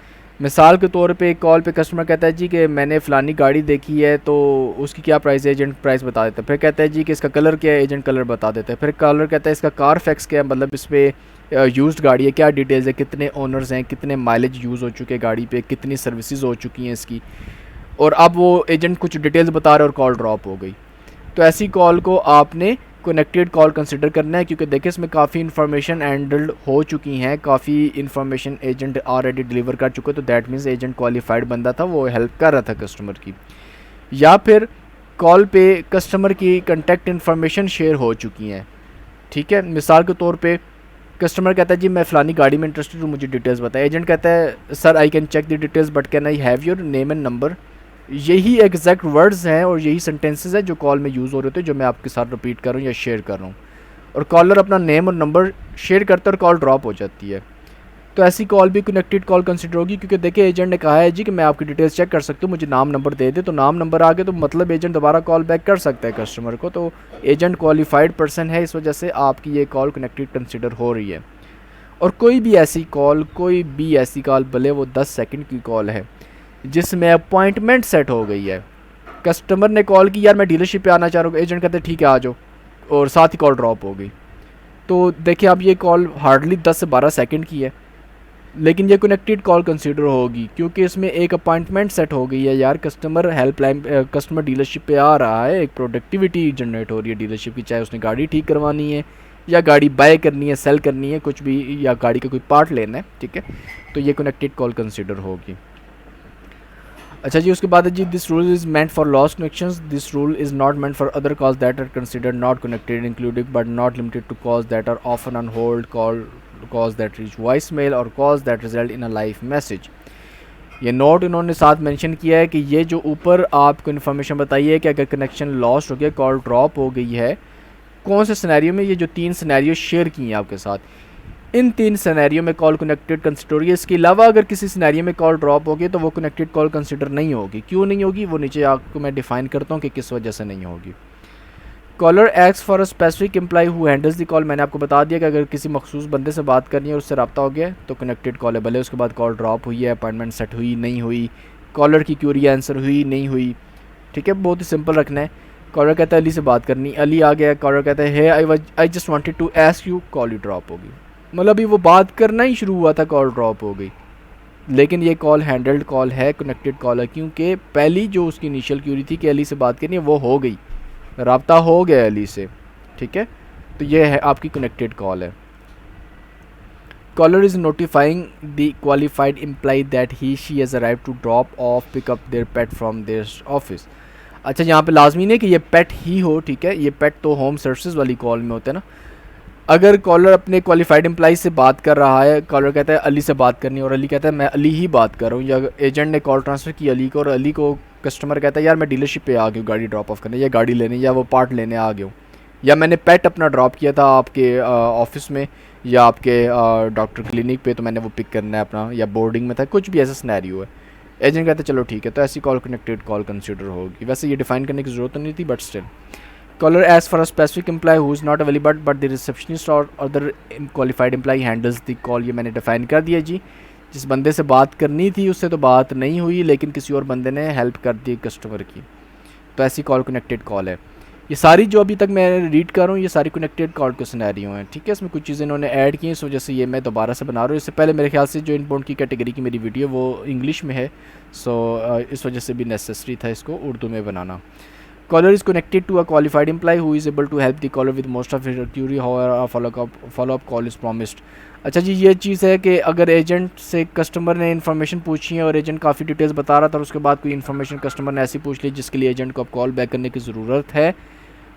मिसाल के तौर पे कॉल पे कस्टमर कहता है जी कि मैंने फ़लानी गाड़ी देखी है तो उसकी क्या प्राइस है, एजेंट प्राइस बता देता है। फिर कहता है जी कि इसका कलर क्या है, एजेंट कलर बता देता है। फिर कॉलर कहता है इसका कार फैक्स क्या है, मतलब इस पर यूज्ड गाड़ी है, क्या डिटेल्स है, कितने ओनर्स हैं, कितने माइलेज यूज़ हो चुके हैं गाड़ी पे, कितनी सर्विसेज हो चुकी हैं इसकी। और अब वो एजेंट कुछ डिटेल्स बता रहा है और कॉल ड्रॉप हो गई। तो ऐसी कॉल को आपने कनेक्टेड कॉल कंसिडर करना है, क्योंकि देखिए इसमें काफ़ी इन्फॉर्मेशन हैंडल्ड हो चुकी हैं, काफ़ी इन्फॉर्मेशन एजेंट ऑलरेडी डिलीवर कर चुके, तो दैट मीन्स एजेंट क्वालिफाइड बंदा था, वो हेल्प कर रहा था कस्टमर की। या फिर कॉल पे कस्टमर की कंटेक्ट इन्फॉर्मेशन शेयर हो चुकी हैं, ठीक है। मिसाल के तौर पे कस्टमर कहता है जी मैं फ़लानी गाड़ी में इंटरेस्टेड हूँ, मुझे डिटेल्स बताएं। एजेंट कहता है sir I can check the details but can I have your name and number. यही एग्जैक्ट वर्ड्स हैं और यही सेंटेंसेस हैं जो कॉल में यूज़ हो रहे थे, जो मैं आपके साथ रिपीट कर रहा हूँ या शेयर कर रहा हूँ। और कॉलर अपना नेम और नंबर शेयर करता है और कॉल ड्रॉप हो जाती है। तो ऐसी कॉल भी कनेक्टेड कॉल कंसिडर होगी, क्योंकि देखिए एजेंट ने कहा है जी कि मैं आपकी डिटेल्स चेक कर सकता हूँ, मुझे नाम नंबर दे दे। तो नाम नंबर आ गए तो मतलब एजेंट दोबारा कॉल बैक कर सकता है कस्टमर को। तो एजेंट क्वालिफाइड पर्सन है, इस वजह से आपकी ये कॉल कनेक्टेड कंसिडर हो रही है। और कोई भी ऐसी कॉल भले वो 10 सेकंड की कॉल है जिसमें अपॉइंटमेंट सेट हो गई है, कस्टमर ने कॉल की यार मैं डीलरशिप पे आना चाह रहा हूँ, एजेंट कहते हैं ठीक है आ जाओ, और साथ ही कॉल ड्रॉप हो गई। तो देखिए अब ये कॉल हार्डली 10 से 12 सेकंड की है, लेकिन ये कनेक्टेड कॉल कंसीडर होगी क्योंकि इसमें एक अपॉइंटमेंट सेट हो गई है। यार कस्टमर हेल्पलाइन, कस्टमर डीलरशिप पे आ रहा है, एक प्रोडक्टिविटी जनरेट हो रही है डीलरशिप की, चाहे उसने गाड़ी ठीक करवानी है या गाड़ी बाय करनी है, सेल करनी है, कुछ भी, या गाड़ी का कोई पार्ट लेना है, ठीक है। तो ये कनेक्टेड कॉल कंसीडर होगी। अच्छा जी उसके बाद है जी this rule is meant for lost connections, this rule is not meant for other calls that are considered not connected including but not limited to calls that are often on hold, calls that reach voice mail or calls that result in a live message. ये नोट इन्होंने साथ मेंशन किया है कि ये जो ऊपर आपको इन्फॉर्मेशन बताई है कि अगर कनेक्शन लॉस्ट हो गया, कॉल ड्रॉप हो गई है, कौन से सिनेरियो में, ये जो 3 सिनेरियो शेयर किए हैं आपके साथ, इन 3 सिनेरियो में कॉल कनेक्टेड कंसिडर होगी। इसके अलावा अगर किसी सिनेरियो में कॉल ड्रॉप होगी तो वो कनेक्टेड कॉल कंसिडर नहीं होगी। क्यों नहीं होगी वो नीचे आपको मैं डिफाइन करता हूँ कि किस वजह से नहीं होगी। Caller asks for a specific employee who handles the call, मैंने आपको बता दिया कि अगर किसी मखसूस बंदे से बात करनी है और उससे रब्ता हो गया तो कनेक्टेड कॉल है, भले उसके बाद कॉल ड्रॉप हुई है, अपॉइंटमेंट सेट हुई नहीं हुई, कॉलर की क्यूरी आंसर हुई नहीं हुई। ठीक है, बहुत ही सिंपल रखना है। कॉलर कहता है अली से बात करनी, अली आ गया, कॉलर कहता है I just wanted to ask you, call ही ड्रॉप होगी। मतलब अभी वो बात करना ही शुरू हुआ था, कॉल ड्रॉप हो गई, लेकिन ये कॉल हैंडल्ड कॉल है, कनेक्टेड कॉल है, क्योंकि पहली जो उसकी इनिशियल क्यूरी थी कि अली से बात करनी है वो हो गई, रब्ता हो गया अली से। ठीक है, तो ये है आपकी कनेक्टेड कॉल है। Caller is notifying the qualified employee that he she has arrive to drop off pick up their pet from their office. अच्छा, यहाँ पे लाजमी नहीं कि ये पेट ही हो, ठीक है, ये पेट तो होम सर्विसेज वाली कॉल में होते हैं ना। अगर कॉलर अपने क्वालिफाइड एम्प्लॉय से बात कर रहा है, कॉलर कहता है अली से बात करनी है और अली कहता है मैं अली ही बात कर रहा हूँ, या एजेंट ने कॉल ट्रांसफ़र की अली को और अली को कस्टमर कहता है यार मैं डीलरशिप पे आ गया हूँ गाड़ी ड्रॉप ऑफ करने, या गाड़ी लेने, या वो पार्ट लेने आ गया हूँ, या मैंने पेट अपना ड्रॉप किया था आपके ऑफिस में या आपके डॉक्टर क्लिनिक पे, तो मैंने वो पिक करना है अपना, या बोर्डिंग में था, कुछ भी ऐसा सिनेरियो है। एजेंट कहता है चलो ठीक है, तो ऐसी कॉल कनेक्टेड कॉल कंसिडर होगी। वैसे ये डिफाइन करने की ज़रूरत नहीं थी, बट स्टिल। कॉलर एज for a specific employee who is not available but the receptionist or other qualified employee handles the call, ये मैंने डिफाइन कर दिया जी। जिस बंदे से बात करनी थी उससे तो बात नहीं हुई, लेकिन किसी और बंदे ने हेल्प कर दी कस्टमर की, तो ऐसी कॉल कनेक्टेड कॉल है। ये सारी जो अभी तक मैं रीड कर रहा हूँ ये सारी कनेक्टेड कॉल के सिनेरियो हैं। ठीक है, इसमें कुछ चीज़ें इन्होंने ऐड की, इस वजह से ये मैं दोबारा से बना रहा हूँ। इससे पहले मेरे ख्याल से जो इनबाउंड की कैटेगरी की मेरी वीडियो वो इंग्लिश में है, सो इस वजह से भी नेसेसरी था इसको उर्दू में बनाना। Caller is connected to a qualified employee who is able to help the caller with most of his query how follow up call is promised. अच्छा जी, ये चीज़ है कि अगर एजेंट से कस्टमर ने इन्फॉर्मेशन पूछी है और एजेंट काफ़ी डिटेल्स बता रहा था और उसके बाद कोई इन्फॉर्मेशन कस्टमर ने ऐसी पूछ ली जिसके लिए एजेंट को अब कॉल बैक करने की ज़रूरत है,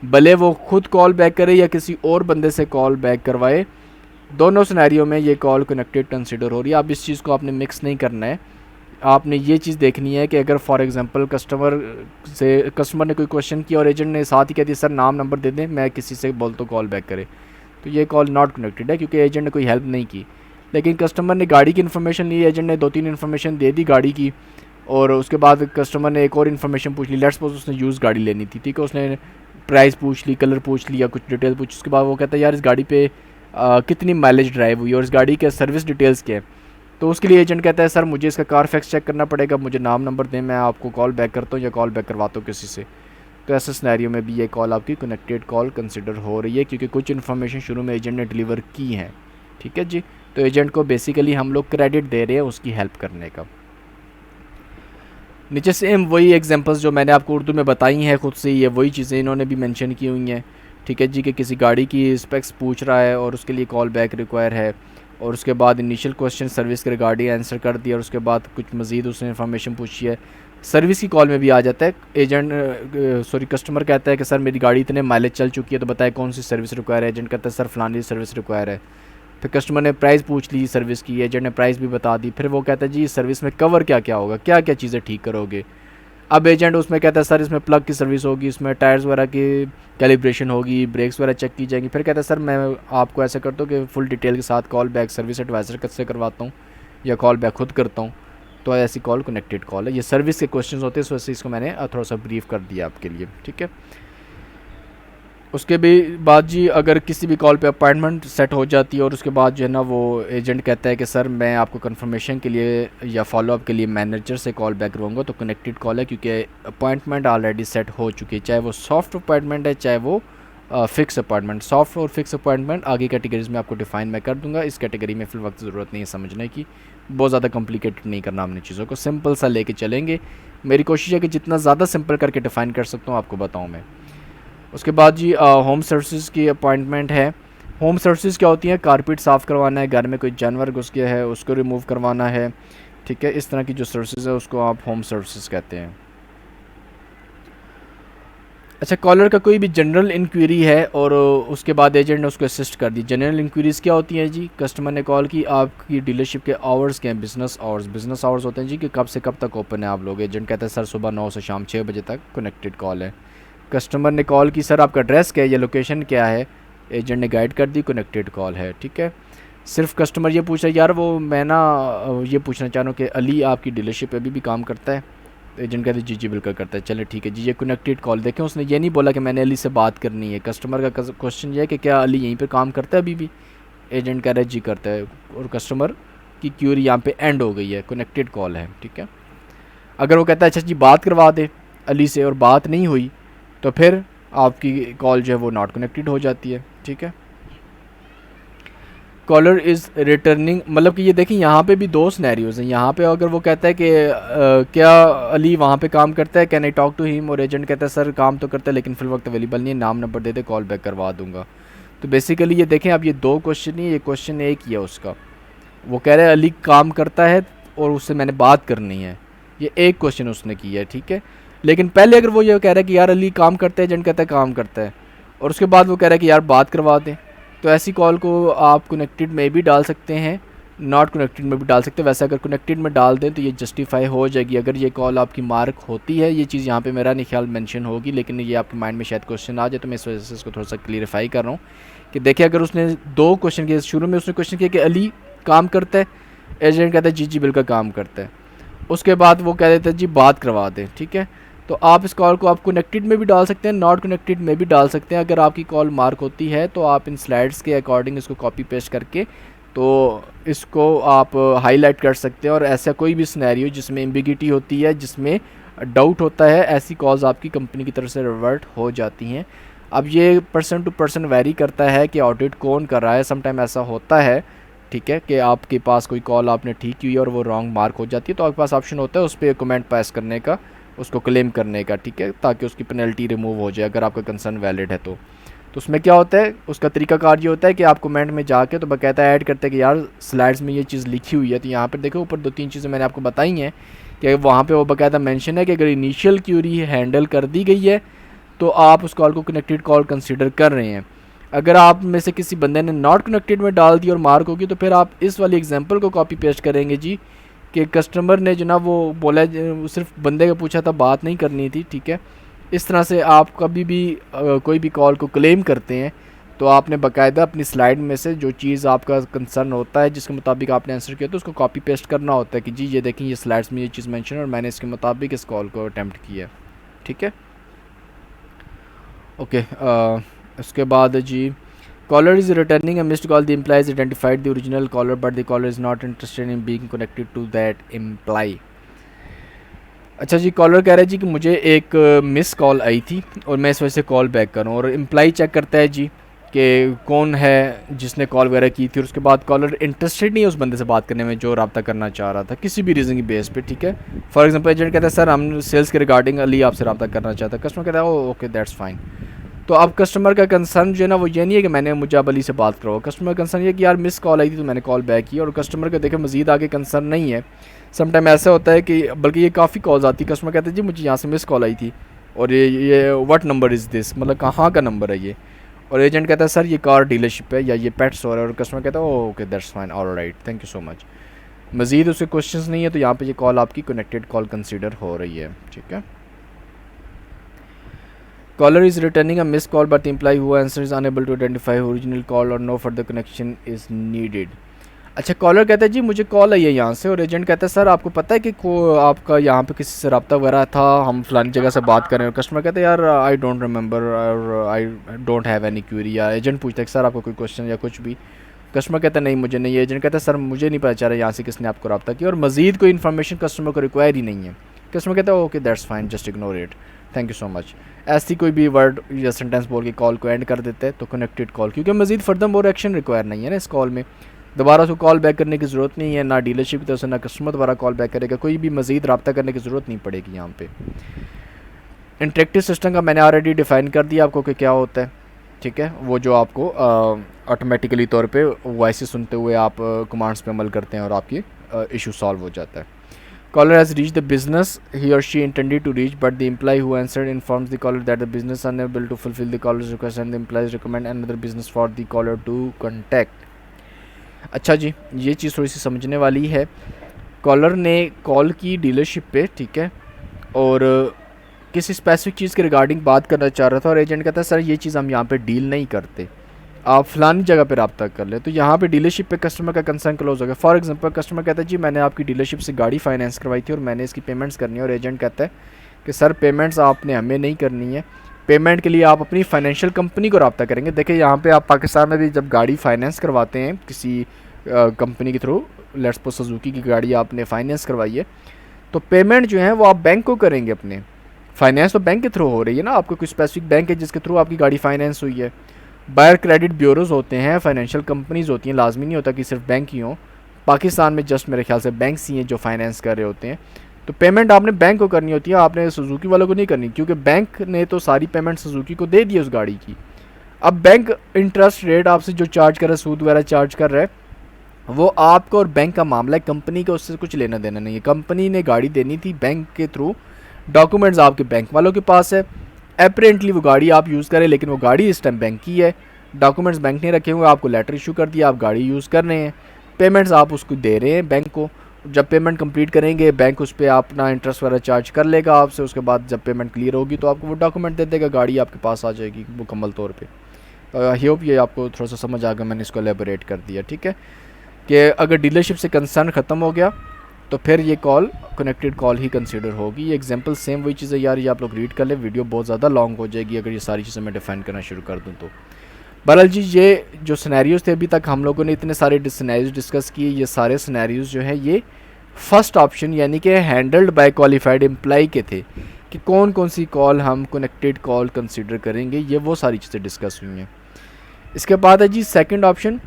भले वो खुद कॉल बैक करे या किसी और बंदे से कॉल बैक करवाए, दोनों सिनेरियो में ये कॉल कनेक्टेड कंसिडर हो रही है। आप इस चीज़ को आपने मिक्स नहीं करना है, आपने ये चीज़ देखनी है कि अगर फॉर एग्जांपल कस्टमर ने कोई क्वेश्चन किया और एजेंट ने साथ ही कह दिया सर नाम नंबर दे दें मैं किसी से बोल तो कॉल बैक करे, तो ये कॉल नॉट कनेक्टेड है क्योंकि एजेंट ने कोई हेल्प नहीं की। लेकिन कस्टमर ने गाड़ी की इन्फॉर्मेशन ली, एजेंट ने 2-3 इन्फॉर्मेशन दे दी गाड़ी की, और उसके बाद कस्टमर ने एक और इन्फॉर्मेशन पूछ ली, लेट्स सपोज उसने यूज़ गाड़ी लेनी थी, ठीक है, उसने प्राइस पूछ ली, कलर पूछ लिया, कुछ डिटेल पूछ, उसके बाद वो कहता है यार इस गाड़ी पे कितनी माइलेज ड्राइव हुई और इस गाड़ी के सर्विस डिटेल्स क्या है, तो उसके लिए एजेंट कहता है सर मुझे इसका कारफैक्स चेक करना पड़ेगा, मुझे नाम नंबर दें, मैं आपको कॉल बैक करता हूँ या कॉल बैक करवाता हूँ किसी से। तो ऐसे सिनेरियो में भी ये कॉल आपकी कनेक्टेड कॉल कंसिडर हो रही है क्योंकि कुछ इन्फॉर्मेशन शुरू में एजेंट ने डिलीवर की है। ठीक है जी, तो एजेंट को बेसिकली हम लोग क्रेडिट दे रहे हैं उसकी हेल्प करने का। नीचे सेम वही एग्जांपल्स जो मैंने आपको उर्दू में बताई हैं खुद से, ये वही चीज़ें इन्होंने भी मेंशन की हुई हैं। ठीक है जी, कि किसी गाड़ी की स्पेक्स पूछ रहा है और उसके लिए कॉल बैक रिक्वायर है, और उसके बाद इनिशियल क्वेश्चन सर्विस के रिगार्डिंग आंसर कर दिया और उसके बाद कुछ मज़ीद उसने इन्फॉर्मेशन पूछी है। सर्विस की कॉल में भी आ जाता है, एजेंट कस्टमर कहता है कि सर मेरी गाड़ी इतने माइलेज चल चुकी है तो बताए कौन सी सर्विस रिक्वायर है, एजेंट कहता है सर फलानी सर्विस रिक्वायर है। फिर कस्टमर ने प्राइस पूछ ली सर्विस की, एजेंट ने प्राइस भी बता दी, फिर वो कहता है जी इस सर्विस में कवर क्या क्या होगा, क्या क्या चीज़ें ठीक करोगे। अब एजेंट उसमें कहता है सर इसमें प्लग की सर्विस होगी, इसमें टायर्स वगैरह की कैलिब्रेशन होगी, ब्रेक्स वगैरह चेक की जाएंगी। फिर कहता है सर मैं आपको ऐसा करता हूँ कि फुल डिटेल के साथ कॉल बैक सर्विस एडवाइज़र से करवाता हूँ या कॉल बैक खुद करता हूँ, तो ऐसी कॉल कनेक्टेड कॉल है। ये सर्विस के क्वेश्चन होते हैं, वैसे इसको मैंने थोड़ा सा ब्रीफ कर दिया आपके लिए। ठीक है, उसके भी बाद जी अगर किसी भी कॉल पे अपॉइंटमेंट सेट हो जाती है और उसके बाद जो है ना वो एजेंट कहता है कि सर मैं आपको कंफर्मेशन के लिए या फॉलोअप के लिए मैनेजर से कॉल बैक करूँगा, तो कनेक्टेड कॉल है क्योंकि अपॉइंटमेंट ऑलरेडी सेट हो चुकी है, चाहे वो सॉफ्ट अपॉइंटमेंट है चाहे वो फिक्स अपॉइंटमेंट। सॉफ्ट और फिक्स अपॉइंटमेंट आगे कैटेगरीज में आपको डिफाइन मैं कर दूंगा, इस कैटेगरी में फिल वक्त ज़रूरत नहीं है समझने की, बहुत ज़्यादा कॉम्प्लिकेटेड नहीं करना हमने चीज़ों को, सिंपल सा लेके चलेंगे। मेरी कोशिश है कि जितना ज़्यादा सिंपल करके डिफ़ाइन कर सकता हूँ आपको बताऊँ मैं। उसके बाद जी होम सर्विसेज की अपॉइंटमेंट है। होम सर्विसेज क्या होती है, कारपेट साफ़ करवाना है, घर में कोई जानवर घुस गया है उसको रिमूव करवाना है। ठीक है, इस तरह की जो सर्विसेज है उसको आप होम सर्विसेज कहते हैं। अच्छा, कॉलर का कोई भी जनरल इंक्वायरी है और उसके बाद एजेंट ने उसको असिस्ट कर दी। जनरल इंक्वायरीज़ क्या होती हैं जी, कस्टमर ने कॉल की, आपकी डीलरशिप के आवर्स क्या हैं, बिज़नेस आवर्स होते हैं जी कि कब से कब तक ओपन है आप लोग। एजेंट कहता है सर सुबह 9 से शाम 6 बजे तक, कनेक्टेड कॉल है। कस्टमर ने कॉल की, सर आपका एड्रेस क्या है या लोकेशन क्या है, एजेंट ने गाइड कर दी, कनेक्टेड कॉल है। ठीक है, सिर्फ कस्टमर ये पूछ रहा है यार वो मैं ना ये पूछना चाह रहा हूँ कि अली आपकी डीलरशिप पे अभी भी काम करता है। एजेंट कहते जी जी बिल्कुल करता है। चले ठीक है जी, ये कनेक्टेड कॉल। देखें उसने ये नहीं बोला कि मैंने अली से बात करनी है। कस्टमर का क्वेश्चन ये है कि क्या अली यहीं पे काम करता है अभी भी। एजेंट कह रहा है जी करता है, और कस्टमर की क्यूरी यहाँ पे एंड हो गई है, कनेक्टेड कॉल है। ठीक है, अगर वो कहता है अच्छा जी बात करवा दे अली से और बात नहीं हुई तो फिर आपकी कॉल जो है वो नॉट कनेक्टेड हो जाती है। ठीक है, कॉलर इज़ रिटर्निंग, मतलब कि ये देखें यहाँ पे भी दो सिनेरियोज़ हैं। यहाँ पे अगर वो कहता है कि क्या अली वहाँ पे काम करता है, can I talk to him, और एजेंट कहता है सर काम तो करता है लेकिन फिल वक्त अवेलेबल नहीं है, नाम number they they call back करवा दूंगा। तो बेसिकली ये देखें अब ये दो क्वेश्चन नहीं है, ये क्वेश्चन एक ही है उसका। वो कह रहा है अली काम करता है और उससे मैंने बात करनी है, ये एक क्वेश्चन उसने किया है। ठीक है, लेकिन पहले अगर वो ये कह रहा है कि यार अली काम करता है, एजेंट कहता है काम करता है, और उसके बाद वो कह रहा है कि यार बात करवा दें, तो ऐसी कॉल को आप कनेक्टेड में भी डाल सकते हैं, नॉट कनेक्टेड में भी डाल सकते हैं। वैसे अगर कनेक्टेड में डाल दें तो ये जस्टिफाई हो जाएगी अगर ये कॉल आपकी मार्क होती है। ये चीज़ यहाँ पे मेरा नहीं ख्याल मेंशन होगी, लेकिन ये आपके माइंड में शायद क्वेश्चन आ जाए, तो मैं इस वजह से इसको थोड़ा सा क्लियरिफाई कर रहा हूँ कि देखिए अगर उसने दो क्वेश्चन किए, शुरू में उसने क्वेश्चन किया कि अली काम करता है, एजेंट कहता है जी जी बिल्कुल काम करता है, उसके बाद वो कह देता है जी बात करवा दें। ठीक है, तो आप इस कॉल को आप कनेक्टेड में भी डाल सकते हैं, नॉट कनेक्टेड में भी डाल सकते हैं। अगर आपकी कॉल मार्क होती है तो आप इन स्लाइड्स के अकॉर्डिंग इसको कॉपी पेस्ट करके तो इसको आप हाईलाइट कर सकते हैं। और ऐसा कोई भी सिनेरियो जिसमें एम्बिगिटी होती है, जिसमें डाउट होता है, ऐसी कॉल्स आपकी कंपनी की तरफ से रिवर्ट हो जाती हैं। अब ये पर्सन टू पर्सन वेरी करता है कि ऑडिट कौन कर रहा है। समटाइम ऐसा होता है, ठीक है, कि आपके पास कोई कॉल आपने ठीक की हुई है और वो रॉन्ग मार्क हो जाती है, तो आपके पास ऑप्शन होता है उस पर कमेंट पास करने का, उसको क्लेम करने का। ठीक है, ताकि उसकी पेनल्टी रिमूव हो जाए अगर आपका कंसर्न वैलिड है तो उसमें क्या होता है, उसका तरीकाकार ये होता है कि आप कमेंट में जाके तो बाकायदा ऐड करते हैं कि यार स्लाइड्स में ये चीज़ लिखी हुई है। तो यहाँ पर देखो ऊपर दो तीन चीज़ें मैंने आपको बताई हैं कि वहाँ पे वो बाकायदा मेंशन है कि अगर इनिशियल क्यूरी हैंडल कर दी गई है तो आप उस कॉल को कनेक्टेड कॉल कंसिडर कर रहे हैं। अगर आप में से किसी बंदे ने नॉट कनेक्टेड में डाल दी और मार्क होगी तो फिर आप इस वाली एग्जांपल को कॉपी पेस्ट करेंगे जी, कि कस्टमर ने जो ना वो बोला सिर्फ बंदे का पूछा था, बात नहीं करनी थी। ठीक है, इस तरह से आप कभी भी कोई भी कॉल को क्लेम करते हैं तो आपने बाकायदा अपनी स्लाइड में से जो चीज़ आपका कंसर्न होता है, जिसके मुताबिक आपने आंसर किया, तो उसको कॉपी पेस्ट करना होता है कि जी ये देखें ये स्लाइड्स में ये चीज़ मेंशन है और मैंने इसके मुताबिक इस कॉल को अटैम्प्ट किया। ठीक है, ओके। उसके बाद जी caller is returning a missed call, the employee is identified the original caller but the caller is not interested in being connected to that employee. अच्छा जी, कॉलर कह रहा है जी कि मुझे एक मिस कॉल आई थी और मैं इस वजह से कॉल बैक करूँ, और एम्प्लॉय चेक करता है जी कि कौन है जिसने कॉल वगैरह की थी। और उसके बाद कॉलर इंटरेस्टेड नहीं है उस बंदे से बात करने में जो रब्ता करना चाह रहा था किसी भी रीज़न की बेस पे। ठीक है, फॉर एग्जांपल एजेंट कहता है सर हम सेल्स के रिगार्डिंग अली आपसे रब्ता करना चाहता है, कस्टमर कहता है ओ ओके दैट्स फाइन। तो अब कस्टमर का कंसर्न जो है ना वो ये नहीं है कि मैंने मुझे अब अली से बात करो, कस्टमर कंसर्न ये कि यार मिस कॉल आई थी तो मैंने कॉल बैक की। और कस्टमर का देखे मज़ीद आगे कंसर्न नहीं है। समटाइम ऐसा होता है कि बल्कि ये काफ़ी कॉल्स आती है, कस्टमर कहते हैं जी मुझे यहाँ से मिस कॉल आई थी और ये व्हाट नंबर इज़ दिस, मतलब कहाँ का नंबर है ये। और एजेंट कहता है सर ये कार डीलरशिप है या ये पेट स्टोर है, और कस्टमर कहता है okay that's fine alright thank you so much. मज़ीद उसके क्वेश्चंस नहीं है तो यहाँ पे ये कॉल आपकी कनेक्टेड कॉल कंसीडर हो रही है। ठीक है, caller is returning a miss call but employee who answer is unable to identify original call or no further connection is needed. अच्छा, कॉलर कहता है जी मुझे कॉल आई है यहाँ से, और एजेंट कहता है सर आपको पता है कि आपका यहाँ पे किसी से रब्ता वगैरह था, हम फलानी जगह से बात कर रहे हैं। और कस्टमर कहता है यार आई डोंट रिमेंबर और I don't have any Curie. या एजेंट पूछता है कि सर आपको कोई क्वेश्चन या कुछ भी, कस्टमर कहता है नहीं मुझे नहीं है। एजेंट कहता है सर मुझे नहीं पता चल रहा यहाँ से किसने आपको रब्ता किया, और मज़ीद कोई इन्फॉर्मेशन कस्टमर को रिक्वायर ही नहीं है। कस्टमर कहता है okay that's fine just ignore it thank you so much. ऐसी कोई भी वर्ड या सेंटेंस बोल के कॉल को एंड कर देते हैं तो कनेक्टेड कॉल, क्योंकि मज़ीद फर्दर मोर एक्शन रिक्वायर नहीं है ना इस कॉल में, दोबारा उसको कॉल बैक करने की ज़रूरत नहीं है, ना डीलरशिप की तरफ से ना कस्टमर दोबारा कॉल बैक करेगा, कोई भी मज़ीद रब्ता करने की ज़रूरत नहीं पड़ेगी यहाँ पे। इंटरेक्टिव सिस्टम का मैंने ऑलरेडी डिफ़ाइन कर दिया आपको कि क्या होता है। ठीक है, वो जो आपको ऑटोमेटिकली तौर पे वॉइस सुनते हुए आप कमांड्स पे अमल करते हैं और आपकी इशू सॉल्व हो जाता है। Caller has reached the business he or she intended to reach, but the employee who answered informs the caller that the business is unable to fulfill the caller's request and the employees recommend another business for the caller to contact. अच्छा जी, ये चीज़ थोड़ी सी समझने वाली है। कॉलर ने कॉल की डीलरशिप पे, ठीक है, और किसी स्पेसिफिक चीज़ के रिगार्डिंग बात करना चाह रहा था, और एजेंट कहता है सर ये चीज़ हम यहाँ पे डील नहीं करते। आप फलानी जगह पे रब्ता कर ले। तो यहाँ पे डीलरशिप पे कस्टमर का कंसर्न क्लोज हो गया। फॉर एग्जांपल कस्टमर कहता है जी मैंने आपकी डीलरशिप से गाड़ी फाइनेंस करवाई थी और मैंने इसकी पेमेंट्स करनी है, और एजेंट कहता है कि सर पेमेंट्स आपने हमें नहीं करनी है, पेमेंट के लिए आप अपनी फाइनेंशियल कंपनी को रब्ता करेंगे। देखिए यहाँ पे आप पाकिस्तान में भी जब गाड़ी फाइनेंस करवाते हैं किसी कंपनी के थ्रू, लेट्स सपोज सुजुकी की गाड़ी आपने फाइनेंस करवाई है, तो पेमेंट जो है वो आप बैंक को करेंगे अपने। फाइनेंस तो बैंक के थ्रू हो रही है ना, आपको कोई स्पेसिफिक बैंक है जिसके थ्रू आपकी गाड़ी फाइनेंस हुई है। बायर क्रेडिट ब्यूरोज होते हैं, फाइनेंशियल कंपनीज होती हैं, लाजमी नहीं होता कि सिर्फ बैंक ही हों। पाकिस्तान में जस्ट मेरे ख्याल से बैंक्स ही हैं जो फाइनेंस कर रहे होते हैं। तो पेमेंट आपने बैंक को करनी होती है, आपने सुजुकी वालों को नहीं करनी, क्योंकि बैंक ने तो सारी पेमेंट सुजुकी को दे दी उस गाड़ी की। अब बैंक इंटरेस्ट रेट आपसे जो चार्ज कर रहा है, सूद वगैरह चार्ज कर रहा है, वो आपको और बैंक का मामला है, कंपनी का उससे कुछ लेना देना नहीं है। कंपनी ने गाड़ी देनी थी बैंक के थ्रू, डॉक्यूमेंट्स आपके बैंक वालों के पास है, अपेरेंटली वो गाड़ी आप यूज़ करें, लेकिन वो गाड़ी इस टाइम बैंक की है, डॉक्यूमेंट्स बैंक ने रखे हुए, आपको लेटर इशू कर दिया, आप गाड़ी यूज़ कर रहे हैं, पेमेंट्स आप उसको दे रहे हैं बैंक को। जब पेमेंट कंप्लीट करेंगे बैंक उस पर अपना इंटरेस्ट वगैरह चार्ज कर लेगा आपसे, उसके बाद जब पेमेंट क्लियर होगी तो आपको वो डॉक्यूमेंट दे देगा, गाड़ी आपके पास आ जाएगी मुकम्मल तौर पर। आई होप ये आपको थोड़ा सा समझ आ गया, मैंने इसको एलेबोरेट कर दिया, ठीक है। कि अगर डीलरशिप से कंसर्न ख़त्म हो गया तो फिर ये कॉल कनेक्टेड कॉल ही कंसीडर होगी। ये एग्जांपल सेम वही चीज़ है यार, ये आप लोग रीड कर लें, वीडियो बहुत ज़्यादा लॉन्ग हो जाएगी अगर ये सारी चीज़ें मैं डिफाइन करना शुरू कर दूँ तो। बहरहाल जी ये जो सिनेरियोज़ थे अभी तक हम लोगों ने इतने सारे सिनेरियोज डिस्कस किए, ये सारे सिनेरियोज जो हैं ये फर्स्ट ऑप्शन यानी कि हैंडल्ड बाय क्वालिफाइड एम्प्लॉय के थे, कि कौन कौन सी कॉल हम कनेक्टेड कॉल कंसिडर करेंगे, ये वो सारी चीज़ें डिस्कस हुई हैं। इसके बाद है जी सेकंड ऑप्शन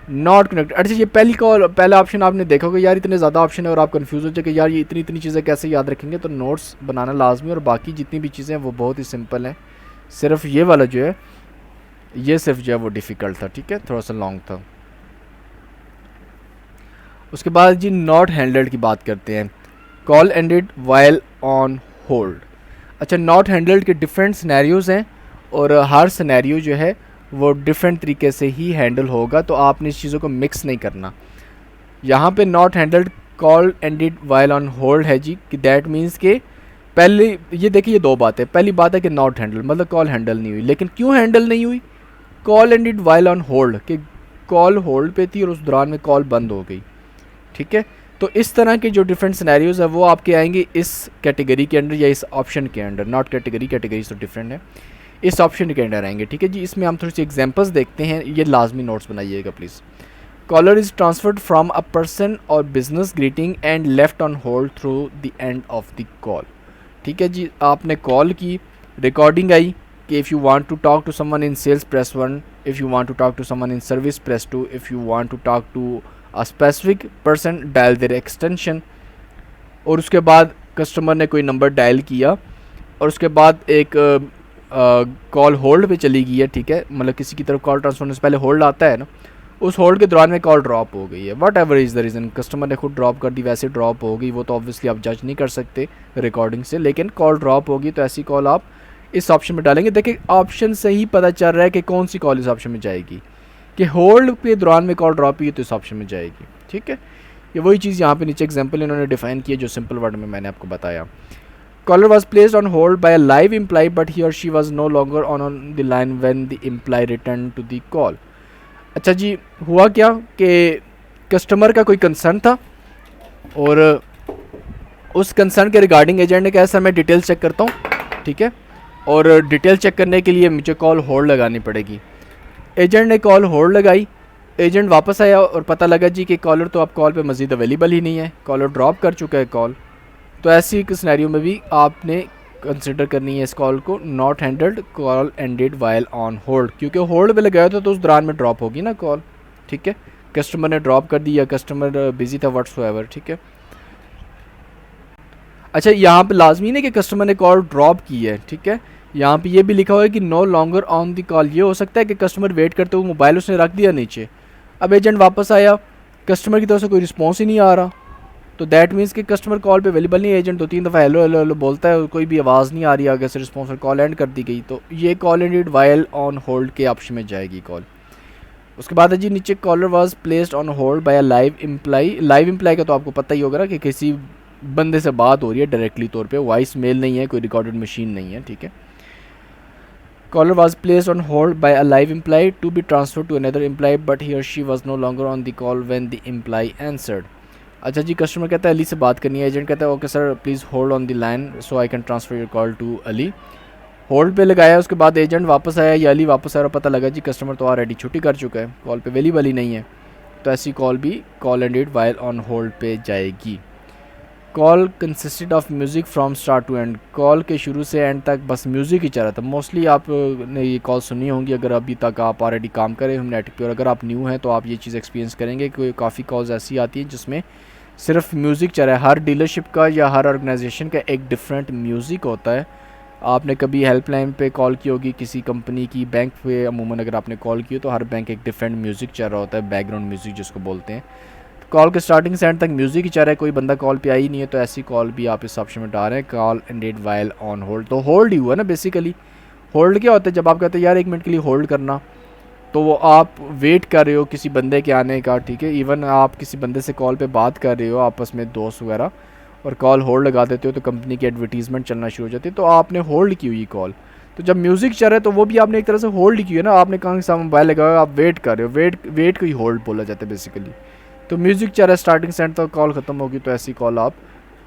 नॉट कनेक्टेड। अच्छा ये पहला ऑप्शन आपने देखा होगा यार, इतने ज़्यादा ऑप्शन है और आप कंफ्यूज हो जाए कि यार ये इतनी इतनी चीज़ें कैसे याद रखेंगे, तो नोट्स बनाना लाजमी, और बाकी जितनी भी चीज़ें हैं वो बहुत ही सिंपल हैं। सिर्फ ये वाला जो है ये सिर्फ जो है वो डिफ़िकल्ट था, ठीक है, थोड़ा सा लॉन्ग था। उसके बाद जी नॉट हैंडल्ड की बात करते हैं, call ended while on hold. अच्छा नॉट हैंडल्ड के डिफरेंट सिनेरियोज़ हैं और हर सिनेरियो जो है वो डिफरेंट तरीके से ही हैंडल होगा, तो आपने इस चीज़ों को मिक्स नहीं करना। यहाँ पे not handled call ended while on hold है जी, कि दैट मीन्स के पहले ये देखिए ये दो बातें, पहली बात है कि नॉट हैंडल मतलब कॉल हैंडल नहीं हुई, लेकिन क्यों हैंडल नहीं हुई, call ended while on hold, कि कॉल होल्ड पे थी और उस दौरान में कॉल बंद हो गई, ठीक है। तो इस तरह के जो डिफरेंट सिनेरियोज़ है वो आपके आएंगे इस कैटेगरी के अंडर या इस ऑप्शन के अंडर, नॉट कैटेगरी तो डिफरेंट है, इस ऑप्शन के अंडर आएंगे, ठीक है जी। इसमें हम थोड़ी सी एग्जांपल्स देखते हैं, ये लाजमी नोट्स बनाइएगा please. Caller is transferred from a person or business greeting and left on hold through the end of the call, ठीक है जी। आपने कॉल की, रिकॉर्डिंग आई कि if you want to talk to someone in sales press 1, if you want to talk to someone in service press 2, if you want to talk to a specific person dial their extension, और उसके बाद कस्टमर ने कोई नंबर डायल किया और उसके बाद एक कॉल होल्ड पे चली गई है, ठीक है, मतलब किसी की तरफ कॉल ट्रांसफर होने से पहले होल्ड आता है ना, उस होल्ड के दौरान में कॉल ड्रॉप हो गई है, what ever is the reason, customer ने खुद ड्रॉप कर दी, वैसे ड्रॉप हो गई, वो तो ऑब्वियसली आप जज नहीं कर सकते रिकॉर्डिंग से, लेकिन कॉल ड्रॉप होगी तो ऐसी कॉल आप इस ऑप्शन में डालेंगे। देखिए ऑप्शन से ही पता चल रहा है कि कौन सी कॉल इस ऑप्शन में जाएगी, कि होल्ड के दौरान में कॉल ड्रॉप हुई तो इस ऑप्शन में जाएगी, ठीक है। ये वही चीज़ यहाँ पे नीचे एग्जांपल इन्होंने डिफाइन किया जो सिंपल वर्ड में मैंने आपको बताया। Caller was placed on hold by a live employee but he or she was no longer on the line when the employee returned to the call। अच्छा जी हुआ क्या कि कस्टमर का कोई कंसर्न था और उस कंसर्न के रिगार्डिंग एजेंट ने कहा सर मैं डिटेल चेक करता हूँ, ठीक है, और डिटेल चेक करने के लिए मुझे कॉल होल्ड लगानी पड़ेगी। एजेंट ने कॉल होल्ड लगाई, एजेंट वापस आया और पता लगा जी कि कॉलर तो अब कॉल पे मज़ीद अवेलेबल ही नहीं है, कॉलर ड्रॉप कर चुका है कॉल। तो ऐसी सिनेरियो में भी आपने कंसिडर करनी है इस कॉल को not handled call ended while on hold, क्योंकि होल्ड पे लगाया था तो उस दौरान में ड्रॉप होगी ना कॉल, ठीक है, कस्टमर ने ड्रॉप कर दी या कस्टमर बिजी था व्हाट्सएवर, ठीक है। अच्छा यहाँ पे लाजमी नहीं कि कस्टमर ने कॉल ड्रॉप की है, ठीक है, यहाँ पे ये भी लिखा हुआ है कि no longer on the call. ये हो सकता है कि कस्टमर वेट करते हुए मोबाइल उसने रख दिया नीचे, अब एजेंट वापस आया, कस्टमर की तरफ से कोई रिस्पॉन्स ही नहीं आ रहा, तो दैट मीन्स कि कस्टमर कॉल पे अवेलेबल नहीं है। एजेंट 2-3 दफ़ा हेलो हेलो हेलो बोलता है, कोई भी आवाज़ नहीं आ रही आगे से रिस्पॉन्स, कॉल एंड कर दी गई, तो ये call ended while on hold के ऑप्शन में जाएगी कॉल। उसके बाद है जी नीचे caller was placed on hold by a live employee. Live employee का तो आपको पता ही होगा ना कि किसी बंदे से बात हो रही है डायरेक्टली तौर पे, वॉइस मेल नहीं है, कोई रिकॉर्डेड मशीन नहीं है, ठीक है। Caller was placed on hold by a live employee to be transferred to another employee, but he or she was no longer on the call when the employee answered. अच्छा जी, कस्टमर कहता है अली से बात करनी है, एजेंट कहता है okay sir please hold on the line so I can transfer your call to Ali. Hold पे लगाया, उसके बाद एजेंट वापस आया या अली वापस आया और पता लगा जी कस्टमर तो ऑलरेडी छुट्टी कर चुका है, कॉल पे अवेलेबल ही नहीं है, तो ऐसी कॉल भी call ended while on hold पे जाएगी। Call consisted of music from start to end, call के शुरू से एंड तक बस म्यूज़िक ही चल रहा था। मोस्टली आपने ये कॉल सुनी होंगी अगर अभी तक आप ऑलरेडी काम कर रहे हो नेट पे, और अगर आप न्यू हैं तो आप ये चीज़ एक्सपीरियंस करेंगे कि काफ़ी कॉल्स ऐसी आती हैं जिसमें सिर्फ म्यूज़िक चल रहा है। हर डीलरशिप का या हर ऑर्गेनाइजेशन का एक डिफरेंट म्यूज़िक होता है। आपने कभी हेल्पलाइन पे कॉल की होगी किसी कंपनी की, बैंक पे अमूमन अगर आपने कॉल की हो तो हर बैंक एक डिफरेंट म्यूज़िक चल रहा होता है, बैकग्राउंड म्यूज़िक जिसको बोलते हैं। कॉल के स्टार्टिंग से एंड तक म्यूज़िक ही चल रहा है, कोई बंदा कॉल पे आई नहीं है, तो ऐसी कॉल भी आप इस ऑप्शन में डाल रहे हैं, call ended while on hold. तो होल्ड ही हुआ ना बेसिकली। होल्ड क्या होता है, जब आप कहते हैं यार 1 मिनट के लिए होल्ड करना, तो वो आप वेट कर रहे हो किसी बंदे के आने का, ठीक है। इवन आप किसी बंदे से कॉल पे बात कर रहे हो आपस में दोस्त वगैरह, और कॉल होल्ड लगा देते हो तो कंपनी की एडवर्टीज़मेंट चलना शुरू हो जाती है, तो आपने होल्ड की हुई कॉल। तो जब म्यूज़िक चल रहा है तो वो भी आपने एक तरह से होल्ड की है ना, आपने कहाँ से मोबाइल लगाया, आप वेट कर रहे हो, वेट को ही होल्ड बोला जाता है बेसिकली। तो म्यूज़िक चल रहा है स्टार्टिंग से एंड तक, कॉल ख़त्म होगी तो ऐसी कॉल आप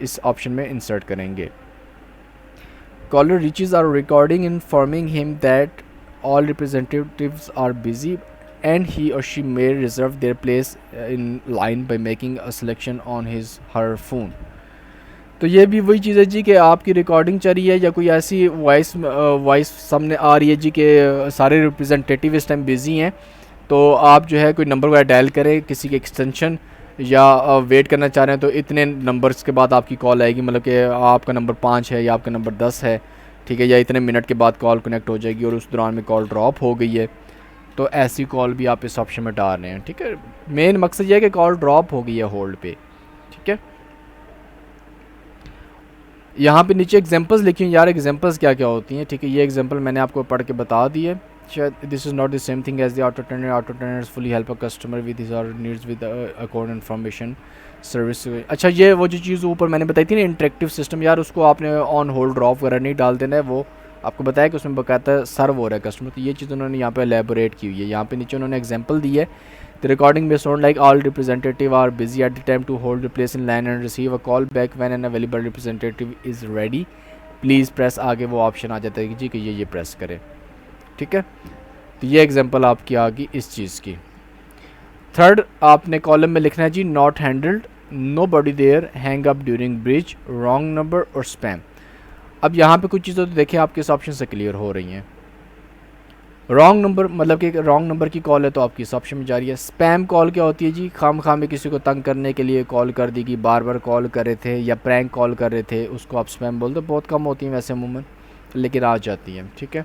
इस ऑप्शन में इंसर्ट करेंगे। Caller reaches are recording informing him that all representatives are busy and he or she may reserve their place in line by making a selection on his her phone। तो ये भी वही चीज़ है जी कि आपकी रिकॉर्डिंग चल रही है या कोई ऐसी वॉइस सामने आ रही है जी कि सारे रिप्रेजेंटेटिव इस टाइम बिज़ी हैं, तो आप जो है कोई नंबर वगैरह डायल करें किसी के एक्सटेंशन, या वेट करना चाह रहे हैं तो इतने नंबर्स के बाद आपकी कॉल आएगी, मतलब कि आपका नंबर 5 है या आपका नंबर 10 है, ठीक है, या इतने मिनट के बाद कॉल कनेक्ट हो जाएगी और उस दौरान में कॉल ड्रॉप हो गई है, तो ऐसी कॉल भी आप इस ऑप्शन में डाल रहे हैं, ठीक है। मेन मकसद ये है कि कॉल ड्रॉप हो गई है होल्ड पे, ठीक है। यहाँ पे नीचे एग्जांपल्स लिखी हैं यार, एग्जांपल्स क्या क्या होती हैं, ठीक है। ये एग्जांपल मैंने आपको पढ़ के बता दी है। शायद this is not the same thing as the auto trainer fully help a customer with his or needs with account information service. अच्छा, ये वो जो चीज़ ऊपर मैंने बताई थी ना इंटरेक्टिव सिस्टम, यार उसको आपने ऑन होल्ड ड्रॉप वगैरह नहीं डाल देना है, वो आपको बताया कि उसमें बकायदा सर्व हो रहा है कस्टमर, तो ये चीज़ उन्होंने यहाँ पे एलेबोरेट की हुई है। यहाँ पे नीचे उन्होंने एग्जांपल दी है, द रिकॉर्डिंग में sound like all representative are busy at the time to hold the place in line and receive a call back when an available representative is ready please press, आगे वो ऑप्शन आ जाता है कि जी कि ये प्रेस करें, ठीक है। तो ये एग्जांपल आपकी आ गई इस चीज़ की। थर्ड आपने कॉलम में लिखना है जी not handled, nobody there, hang up during bridge, wrong number or spam. अब यहाँ पे कुछ चीज़ें तो देखिए आपके इस ऑप्शन से क्लियर हो रही हैं। रॉन्ग नंबर मतलब कि रॉन्ग नंबर की कॉल है तो आपकी इस ऑप्शन में जा रही है। स्पैम कॉल क्या होती है जी, खाम में किसी को तंग करने के लिए कॉल कर दी कि बार बार कॉल कर रहे थे या प्रैंक कॉल कर रहे थे, उसको आप स्पैम बोलते हो। बहुत कम होती हैं वैसे अमूमन, लेकिन आ जाती हैं, ठीक है।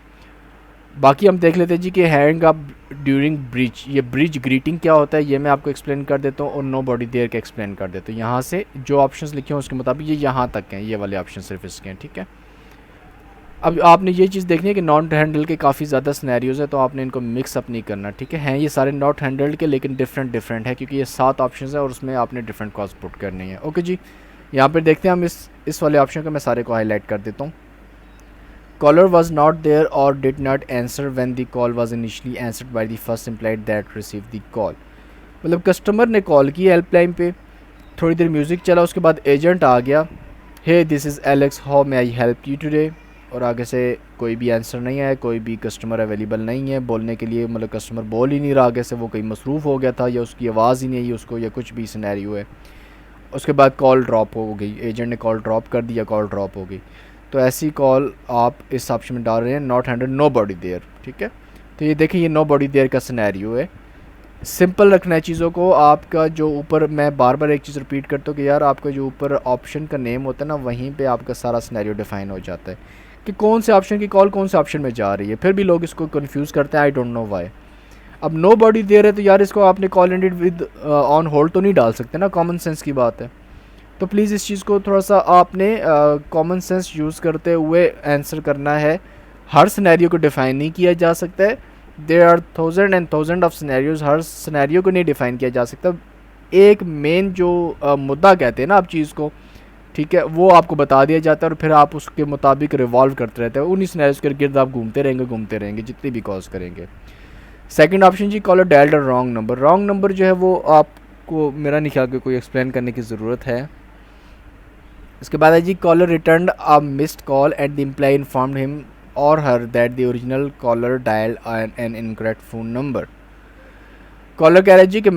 बाकी हम देख लेते हैं जी कि हैंग अप ड्यूरिंग ब्रिज, ये ब्रिज ग्रीटिंग क्या होता है ये मैं आपको एक्सप्लेन कर देता हूँ, और नो बॉडी देयर का एक्सप्लेन कर देता हूँ। यहाँ से जो ऑप्शंस लिखे हैं उसके मुताबिक ये यहाँ तक हैं, ये वाले ऑप्शन सिर्फ इसके हैं, ठीक है। अब आपने ये चीज़ देखनी है कि नॉट हैंडल के काफ़ी ज़्यादा सिनेरियोज़ है, तो आपने इनको मिक्स अप नहीं करना, ठीक है। हैं ये सारे नॉट हैंडल्ड के, लेकिन डिफरेंट है क्योंकि ये 7 ऑप्शन है और उसमें आपने डिफरेंट कॉल्स पुट करनी है। ओके जी, यहाँ पर देखते हैं हम इस वाले ऑप्शन को मैं सारे को हाईलाइट कर देता हूँ। कॉलर वॉज नॉट देयर और did not answer when the call was initially answered by the first employ that receive the call. मतलब कस्टमर ने कॉल की हेल्पलाइन पे, थोड़ी देर म्यूज़िक चला, उसके बाद एजेंट आ गया, hey this is Alex, how may I help you today, और आगे से कोई भी आंसर नहीं आया, कोई भी कस्टमर अवेलेबल नहीं है बोलने के लिए, मतलब कस्टमर बोल ही नहीं रहा, आगे से वो कहीं मसरूफ़ हो गया था या उसकी आवाज़ ही नहीं आई उसको, या कुछ भी सिनेरियो है। उसके बाद कॉल ड्रॉप हो गई, एजेंट ने कॉल ड्रॉप कर दिया, कॉल ड्रॉप हो गई, तो ऐसी कॉल आप इस ऑप्शन में डाल रहे हैं not handle, nobody there, ठीक है। तो ये देखिए ये नो बॉडी देयर का सिनेरियो है। सिंपल रखना है चीज़ों को। आपका जो ऊपर, मैं बार बार एक चीज़ रिपीट करता हूँ कि यार आपका जो ऊपर ऑप्शन का नेम होता है ना, वहीं पे आपका सारा सिनेरियो डिफाइन हो जाता है कि कौन से ऑप्शन की कॉल कौन से ऑप्शन में जा रही है। फिर भी लोग इसको कंफ्यूज करते हैं, आई डोंट नो वाई। अब नो बॉडी देयर है तो यार इसको आपने call ended with on hold तो नहीं डाल सकते ना, कॉमन सेंस की बात है। तो प्लीज़ इस चीज़ को थोड़ा सा आपने कॉमन सेंस यूज़ करते हुए आंसर करना है। हर सिनेरियो को डिफ़ाइन नहीं किया जा सकता है, there are thousand of scenarios, हर सिनेरियो को नहीं डिफ़ाइन किया जा सकता। एक मेन जो मुद्दा कहते हैं ना आप चीज़ को, ठीक है, वो आपको बता दिया जाता है और फिर आप उसके मुताबिक रिवॉल्व करते रहते हैं, उन्हीं सिनेरियोज के गिर्द आप घूमते रहेंगे जितनी भी कॉल्स करेंगे। सेकंड ऑप्शन जी, caller dialled a wrong number. Wrong number जो है वो आपको मेरा नहीं ख्याल कि कोई एक्सप्लेन करने की ज़रूरत है। इसके बाद है जी, caller return a missed call and the employee informed him or her that the original caller dial an incorrect phone number. कॉलर कह रहा है जी कि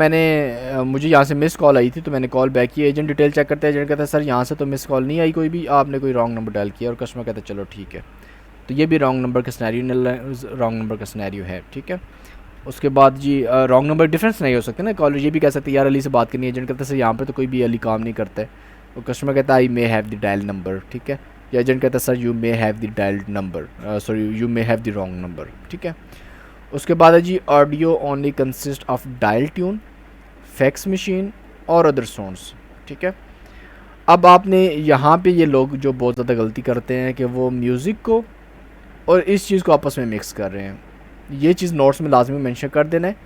मुझे यहाँ से मिस कॉल आई थी तो मैंने कॉल बैक की। एजेंट डिटेल चेक करते हैं, एजेंट कहता है सर यहाँ से तो मिस कॉल नहीं आई कोई भी, आपने कोई रॉन्ग नंबर डायल किया। और कस्टमर कहता है चलो ठीक है। तो ये भी रॉन्ग नंबर का सिनेरियो है, ठीक है। उसके बाद जी, रॉन्ग नंबर डिफरेंस नहीं हो सकते ना, कॉलर ये भी कह सकते हैं यार अली से बात करनी है, एजेंट कहता है सर यहाँ पे तो कोई भी अली काम नहीं करता है। और कस्टमर कहता है I may have the dial number, ठीक है। या एजेंट कहता है sir you may have the dialed number, sorry you may have the wrong number, ठीक है। उसके बाद है जी, audio only consist of dial tone, fax machine or other sounds, ठीक है। अब आपने यहाँ पे ये लोग जो बहुत ज़्यादा गलती करते हैं कि वो म्यूज़िक को और इस चीज़ को आपस में मिक्स कर रहे हैं। ये चीज़ नोट्स में लाजमी मेंशन कर देना है।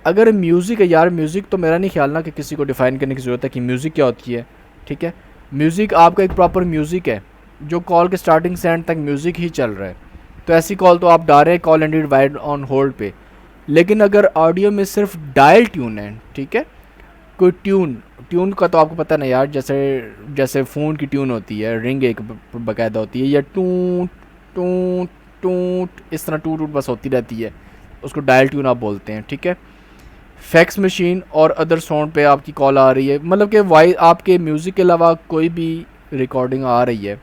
अगर म्यूज़िक है यार, म्यूज़िक तो मेरा नहीं ख्याल ना कि किसी को डिफ़ाइन करने की ज़रूरत है कि म्यूज़िक क्या होती है, ठीक है। म्यूज़िक आपका एक प्रॉपर म्यूज़िक है जो कॉल के स्टार्टिंग से एंड तक म्यूज़िक ही चल रहा है। तो ऐसी कॉल तो आप डाल रहे हैं call ended wide on hold पे। लेकिन अगर ऑडियो में सिर्फ डायल ट्यून है, ठीक है, कोई ट्यून का तो आपको पता ना यार, जैसे जैसे फ़ोन की ट्यून होती है, रिंग एक बाकायदा होती है, या टूट टूट टूट इस तरह टूट टूट बस होती रहती है, उसको डायल ट्यून आप बोलते हैं, ठीक है। Fax machine or other sound पे आपकी कॉल आ रही है, मतलब कि वाई आपके म्यूज़िक के अलावा कोई भी रिकॉर्डिंग आ रही है,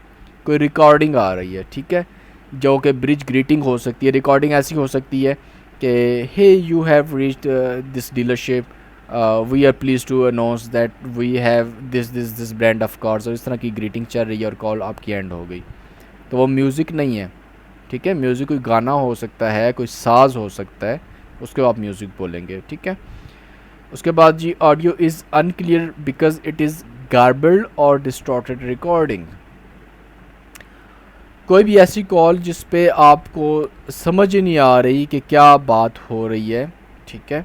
कोई रिकॉर्डिंग आ रही है, ठीक है, जो कि ब्रिज ग्रीटिंग हो सकती है। रिकॉर्डिंग ऐसी हो सकती है कि hey you have reached this dealership, we are pleased to announce that we have this brand of cars, और इस तरह की ग्रीटिंग चल रही है और कॉल आपकी एंड हो गई। तो वो म्यूज़िक नहीं है, ठीक है। म्यूज़िक कोई गाना हो सकता है, कोई साज हो सकता है, उसको आप म्यूज़िक बोलेंगे, ठीक है। उसके बाद जी, audio is unclear because it is garbled or distorted recording. कोई भी ऐसी कॉल जिस पे आपको समझ ही नहीं आ रही कि क्या बात हो रही है, ठीक है,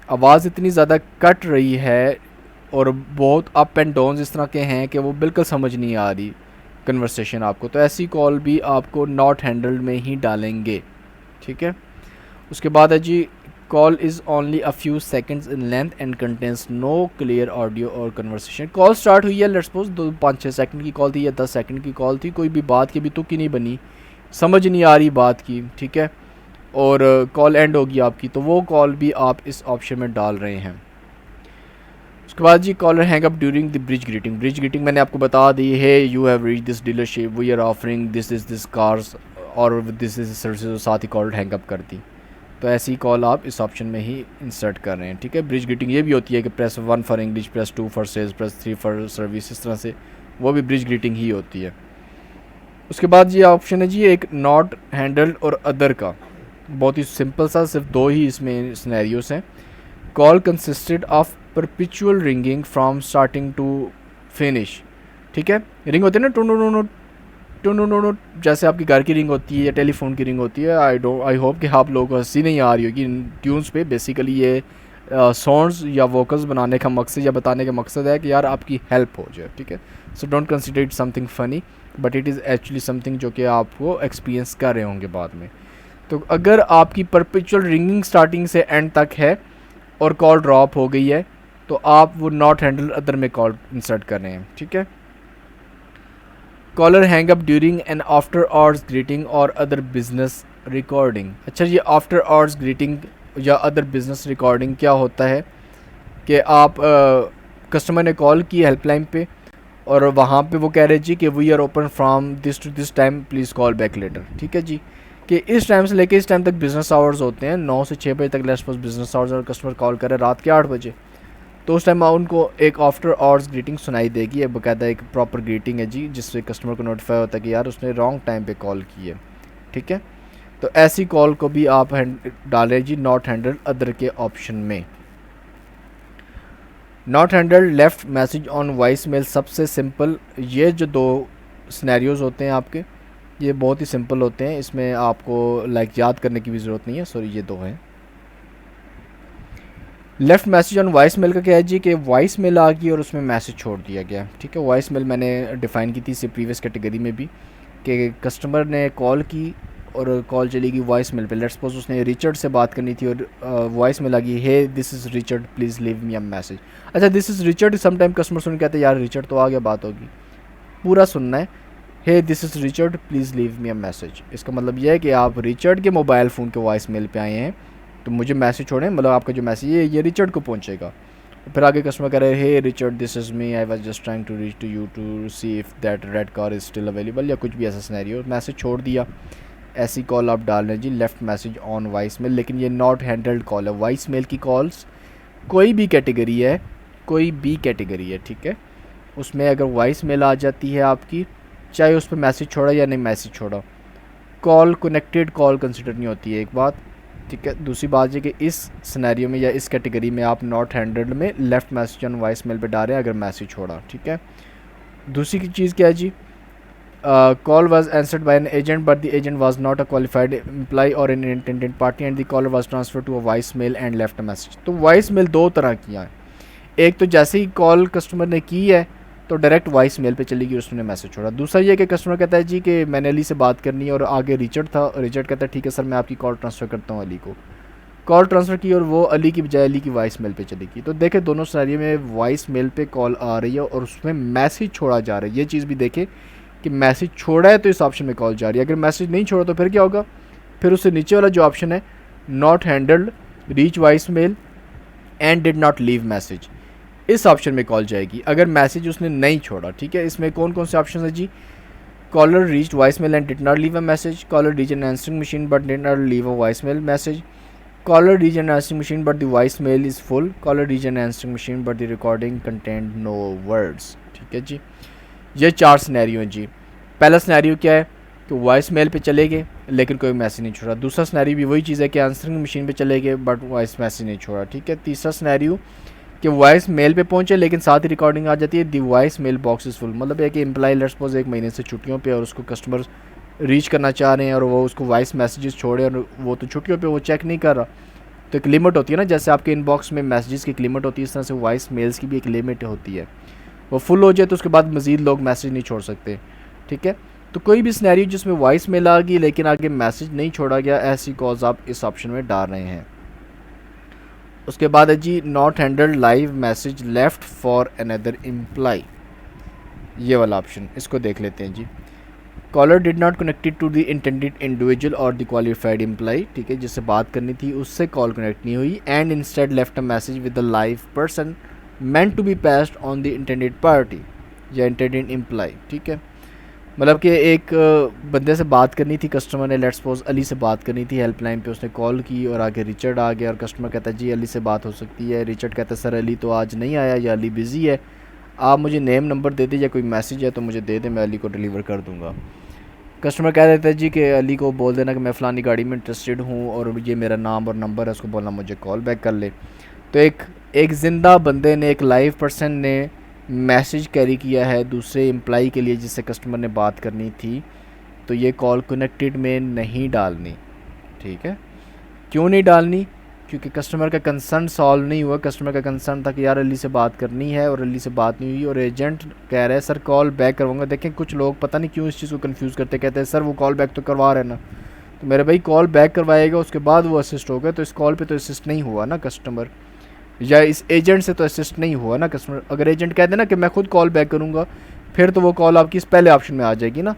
आवाज़ इतनी ज़्यादा कट रही है और बहुत अप एंड डाउन इस तरह के हैं कि वो बिल्कुल समझ नहीं आ रही कन्वर्सेशन आपको, तो ऐसी कॉल भी आपको नॉट हैंडल्ड में ही डालेंगे, ठीक है। उसके बाद है जी, call is only a few seconds in length and contains no clear audio or conversation. Call start हुई है, लेट्स सपोज 2-5-6 सेकंड की कॉल थी या 10 सेकंड की कॉल थी, कोई भी बात की भी तुक ही नहीं बनी, समझ नहीं आ रही बात की, ठीक है, और कॉल एंड होगी आपकी, तो वो कॉल भी आप इस ऑप्शन में डाल रहे हैं। उसके बाद जी, caller hang up during the bridge greeting. Bridge greeting मैंने आपको बता दी है, you have reach this dealership, we are offering this cars और दिस इज सर्विसेज, साथ ही कॉल हैंग अप कर दी। तो ऐसी कॉल आप इस ऑप्शन में ही इंसर्ट कर रहे हैं, ठीक है। ब्रिज ग्रीटिंग ये भी होती है कि press 1 for English, press 2 for sales, press 3 for service, इस तरह से वो भी ब्रिज ग्रीटिंग ही होती है। उसके बाद ये ऑप्शन है जी, एक नॉट हैंडल्ड और अदर का, बहुत ही सिंपल सा, सिर्फ 2 ही इसमें सिनेरियोस हैं। Call consisted of perpetual ringing from starting to finish, ठीक है। रिंग होती है ना, टू, जैसे आपकी घर की रिंग होती है या टेलीफोन की रिंग होती है। आई होप कि आप लोगों को हंसी नहीं आ रही होगी इन ट्यून्स पे। बेसिकली ये साउंड्स या वोकल्स बनाने का मकसद या बताने का मकसद है कि यार आपकी हेल्प हो जाए, ठीक है। So don't consider it something funny, but it is actually something जो कि आपको एक्सपीरियंस कर रहे होंगे बाद में। तो अगर आपकी परपेचुअल रिंगिंग स्टार्टिंग से एंड तक है और कॉल ड्रॉप हो गई है, तो आप वो नॉट हैंडल अदर में कॉल इंसर्ट कर रहे हैं, ठीक है। Caller hang up during an after hours greeting और अदर बिजनेस रिकॉर्डिंग। अच्छा, ये आफ्टर आवर्स ग्रीटिंग या अदर बिजनेस रिकॉर्डिंग क्या होता है कि आप कस्टमर ने कॉल की हेल्पलाइन पे और वहाँ पे वो कह रहे जी कि we are open from this to this time, please call back later, ठीक है जी, कि इस टाइम से लेके इस टाइम तक बिज़नेस आवर्स होते हैं, 9 से 6 बजे तक लेट्स सपोज बिज़नेस आवर्स, और कस्टमर कॉल करे रात के 8 बजे, तो उस टाइम उनको एक आफ्टर आवर्स ग्रीटिंग सुनाई देगी। एक बाकायदा एक प्रॉपर ग्रीटिंग है जी, जिससे कस्टमर को नोटिफाई होता है कि यार उसने रॉन्ग टाइम पे कॉल की है, ठीक है। तो ऐसी कॉल को भी आप डालें जी नॉट हैंडल अदर के ऑप्शन में। Not handle left message on voice mail, सबसे सिंपल। ये जो 2 सिनेरियोज़ होते हैं आपके, ये बहुत ही सिंपल होते हैं, इसमें आपको याद करने की भी ज़रूरत नहीं है, सॉरी ये 2 हैं। Left message on voice mail का क्या है जी कि वॉइस मेल आ गई और उसमें मैसेज छोड़ दिया गया, ठीक है। वॉइस मेल मैंने डिफ़ाइन की थी इससे प्रीवियस कैटेगरी में भी कि कस्टमर ने कॉल की और कॉल चली गई वॉइस मेल पे। लेट्स सपोज उसने रिचर्ड से बात करनी थी और वॉइस मेल आ गई, hey this is Richard please leave me a message. अच्छा, this is Richard sometime customer सुन के कहते हैं यार रिचर्ड तो आ गया, बात होगी, पूरा सुनना है। Hey this is Richard please leave me a message, इसका मतलब यह है कि आप रिचर्ड के मोबाइल फ़ोन के वॉइस मेल पे आए हैं तो मुझे मैसेज छोड़ें, मतलब आपका जो मैसेज है ये रिचर्ड को पहुंचेगा। फिर आगे कस्टमर कह रहे हैं hey Richard this is me, I was just trying to reach to you to see if that red car is still available, या कुछ भी ऐसा सिनेरियो, मैसेज छोड़ दिया। ऐसी कॉल आप डाल रहे हैं जी left message on voice mail, लेकिन ये नॉट हैंडल्ड कॉल है। वॉइस मेल की कॉल्स कोई भी कैटेगरी है, कोई भी कैटेगरी है, ठीक है, उसमें अगर वॉइस मेल आ जाती है आपकी, चाहे उस पर मैसेज छोड़ा या नहीं मैसेज छोड़ा, कॉल कनेक्टेड कॉल कंसिडर नहीं होती है, एक बात, ठीक है। दूसरी बात ये कि इस सिनेरियो में या इस कैटेगरी में आप नॉट हैंडल्ड में left message on voice mail पे डाल रहे हैं अगर मैसेज छोड़ा, ठीक है। दूसरी की चीज़ क्या है जी, call was answered by an agent but the agent was not a qualified employee और an intended party and the caller was transfer to a voice mail and left a message. तो वॉइस मेल दो तरह की हैं, एक तो जैसे ही कॉल कस्टमर ने की है तो डायरेक्ट वॉइस मेल पे चली गई, उसने मैसेज छोड़ा। दूसरा ये कि कस्टमर कहता है जी कि मैंने अली से बात करनी है और आगे रिचर्ड था, रिचर्ड कहता है ठीक है सर मैं आपकी कॉल ट्रांसफ़र करता हूँ अली को, कॉल ट्रांसफ़र की और वो अली की बजाय अली की वॉइस मेल पे चली गई। तो देखें दोनों सिनेरियो में वॉइस मेल पे कॉल आ रही है और उसमें मैसेज छोड़ा जा रहा है, ये चीज़ भी देखें कि मैसेज छोड़ा है तो इस ऑप्शन में कॉल जा रही है, अगर मैसेज नहीं छोड़ा तो फिर क्या होगा, फिर उससे नीचे वाला जो ऑप्शन है not handled reach voice mail and did not leave message, इस ऑप्शन में कॉल जाएगी अगर मैसेज उसने नहीं छोड़ा, ठीक है। इसमें कौन कौन से ऑप्शन है जी, caller reached voice mail and did not leave a message, caller reach an answering machine but did not leave a voice mail message, caller reach an answering machine but the voice mail is full, caller reach an answering machine but the recording content no words, ठीक है जी। ये चार सिनेरियो हैं जी। पहला सिनेरियो क्या है कि वॉइस मेल पे चले गए लेकिन कोई मैसेज नहीं छोड़ा। दूसरा सिनेरियो भी वही चीज़ है कि आंसरिंग मशीन पे चले गए बट वॉइस मैसेज नहीं छोड़ा, ठीक है। तीसरा सिनेरियो कि वॉइस मेल पे पहुंचे लेकिन साथ ही रिकॉर्डिंग आ जाती है the voicemail box is full, मतलब है कि एम्प्लॉय लेट्स सपोज एक महीने से छुट्टियों पे और उसको कस्टमर रीच करना चाह रहे हैं और वो उसको वॉइस मैसेजेस छोड़े और वो तो छुट्टियों पे वो चेक नहीं कर रहा, तो एक लिमिट होती है ना, जैसे आपके इनबॉक्स में मैसेजेस की एक लिमिट होती है, इस तरह से वॉइस मेल्स की भी एक लिमिट होती है, वो फुल हो जाए तो उसके बाद मज़ीद लोग मैसेज नहीं छोड़ सकते, ठीक है। तो कोई भी सिनेरियो जिसमें वॉइस मेल आ गई लेकिन आगे मैसेज नहीं छोड़ा गया, ऐसी कॉल्स आप इस ऑप्शन में डाल रहे हैं। उसके बाद है जी not handled live message left for another employee, ये वाला ऑप्शन, इसको देख लेते हैं जी। Caller did not connected to the intended individual और द क्वालिफाइड एम्प्लॉय, ठीक है, जिससे बात करनी थी उससे कॉल कनेक्ट नहीं हुई, and instead left a message with the live person meant to be passed on the intended party या इंटेंडेड एम्प्लॉय, ठीक है। मतलब कि एक बंदे से बात करनी थी कस्टमर ने, लेट्स सपोज अली से बात करनी थी हेल्पलाइन पे, उसने कॉल की और आगे रिचर्ड आ गया और कस्टमर कहता है जी अली से बात हो सकती है, रिचर्ड कहता है सर अली तो आज नहीं आया या अली बिज़ी है, आप मुझे नेम नंबर दे दें या कोई मैसेज है तो मुझे दे दें, मैं अली को डिलीवर कर दूँगा। कस्टमर कह देता है जी कि अली को बोल देना कि मैं फ़लानी गाड़ी में इंटरेस्टेड हूँ और ये मेरा नाम और नंबर है, उसको बोलना मुझे कॉल बैक कर ले। तो एक ज़िंदा बंदे ने, एक लाइव पर्सन ने मैसेज कैरी किया है दूसरे एम्प्लॉय के लिए जिससे कस्टमर ने बात करनी थी, तो ये कॉल कनेक्टेड में नहीं डालनी, ठीक है। क्यों नहीं डालनी, क्योंकि कस्टमर का कंसर्न सॉल्व नहीं हुआ। कस्टमर का कंसर्न था कि यार अली से बात करनी है और अली से बात नहीं हुई और एजेंट कह रहा है सर कॉल बैक करवाऊंगा। देखें कुछ लोग पता नहीं क्यों इस चीज़ को कंफ्यूज करते, कहते हैं सर वो कॉल बैक तो करवा रहे ना, तो मेरे भाई कॉल बैक करवाएगा उसके बाद वो असिस्ट होगा, तो इस कॉल पे तो असिस्ट नहीं हुआ ना कस्टमर, या इस एजेंट से तो असिस्ट नहीं हुआ ना कस्टमर। अगर एजेंट कह देना कि मैं खुद कॉल बैक करूँगा फिर तो वो कॉल आपकी इस पहले ऑप्शन में आ जाएगी ना,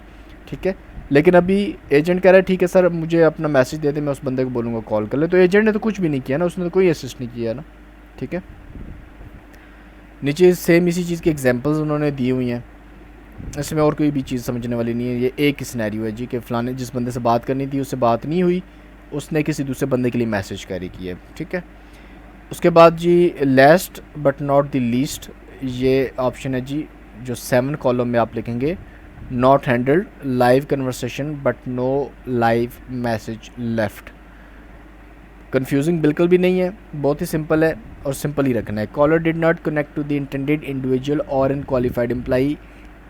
ठीक है। लेकिन अभी एजेंट कह रहा है ठीक है सर मुझे अपना मैसेज दे दे, मैं उस बंदे को बोलूँगा कॉल कर ले, तो एजेंट ने तो कुछ भी नहीं किया ना, उसने तो कोई असिस्ट नहीं किया ना, ठीक है। नीचे सेम इसी चीज़ की एग्जांपल्स उन्होंने दी हुई हैं, इसमें और कोई भी चीज़ समझने वाली नहीं है, ये एक ही सिनेरियो है जी कि फ़लाने जिस बंदे से बात करनी थी उससे बात नहीं हुई, उसने किसी दूसरे बंदे के लिए मैसेज कैरी किया, ठीक है। उसके बाद जी last but not the least, ये ऑप्शन है जी जो 7 कॉलम में आप लिखेंगे, not handled live conversation but no live message left. Confusing बिल्कुल भी नहीं है, बहुत ही सिंपल है और सिंपल ही रखना है। Caller did not connect to the intended individual और in qualified employee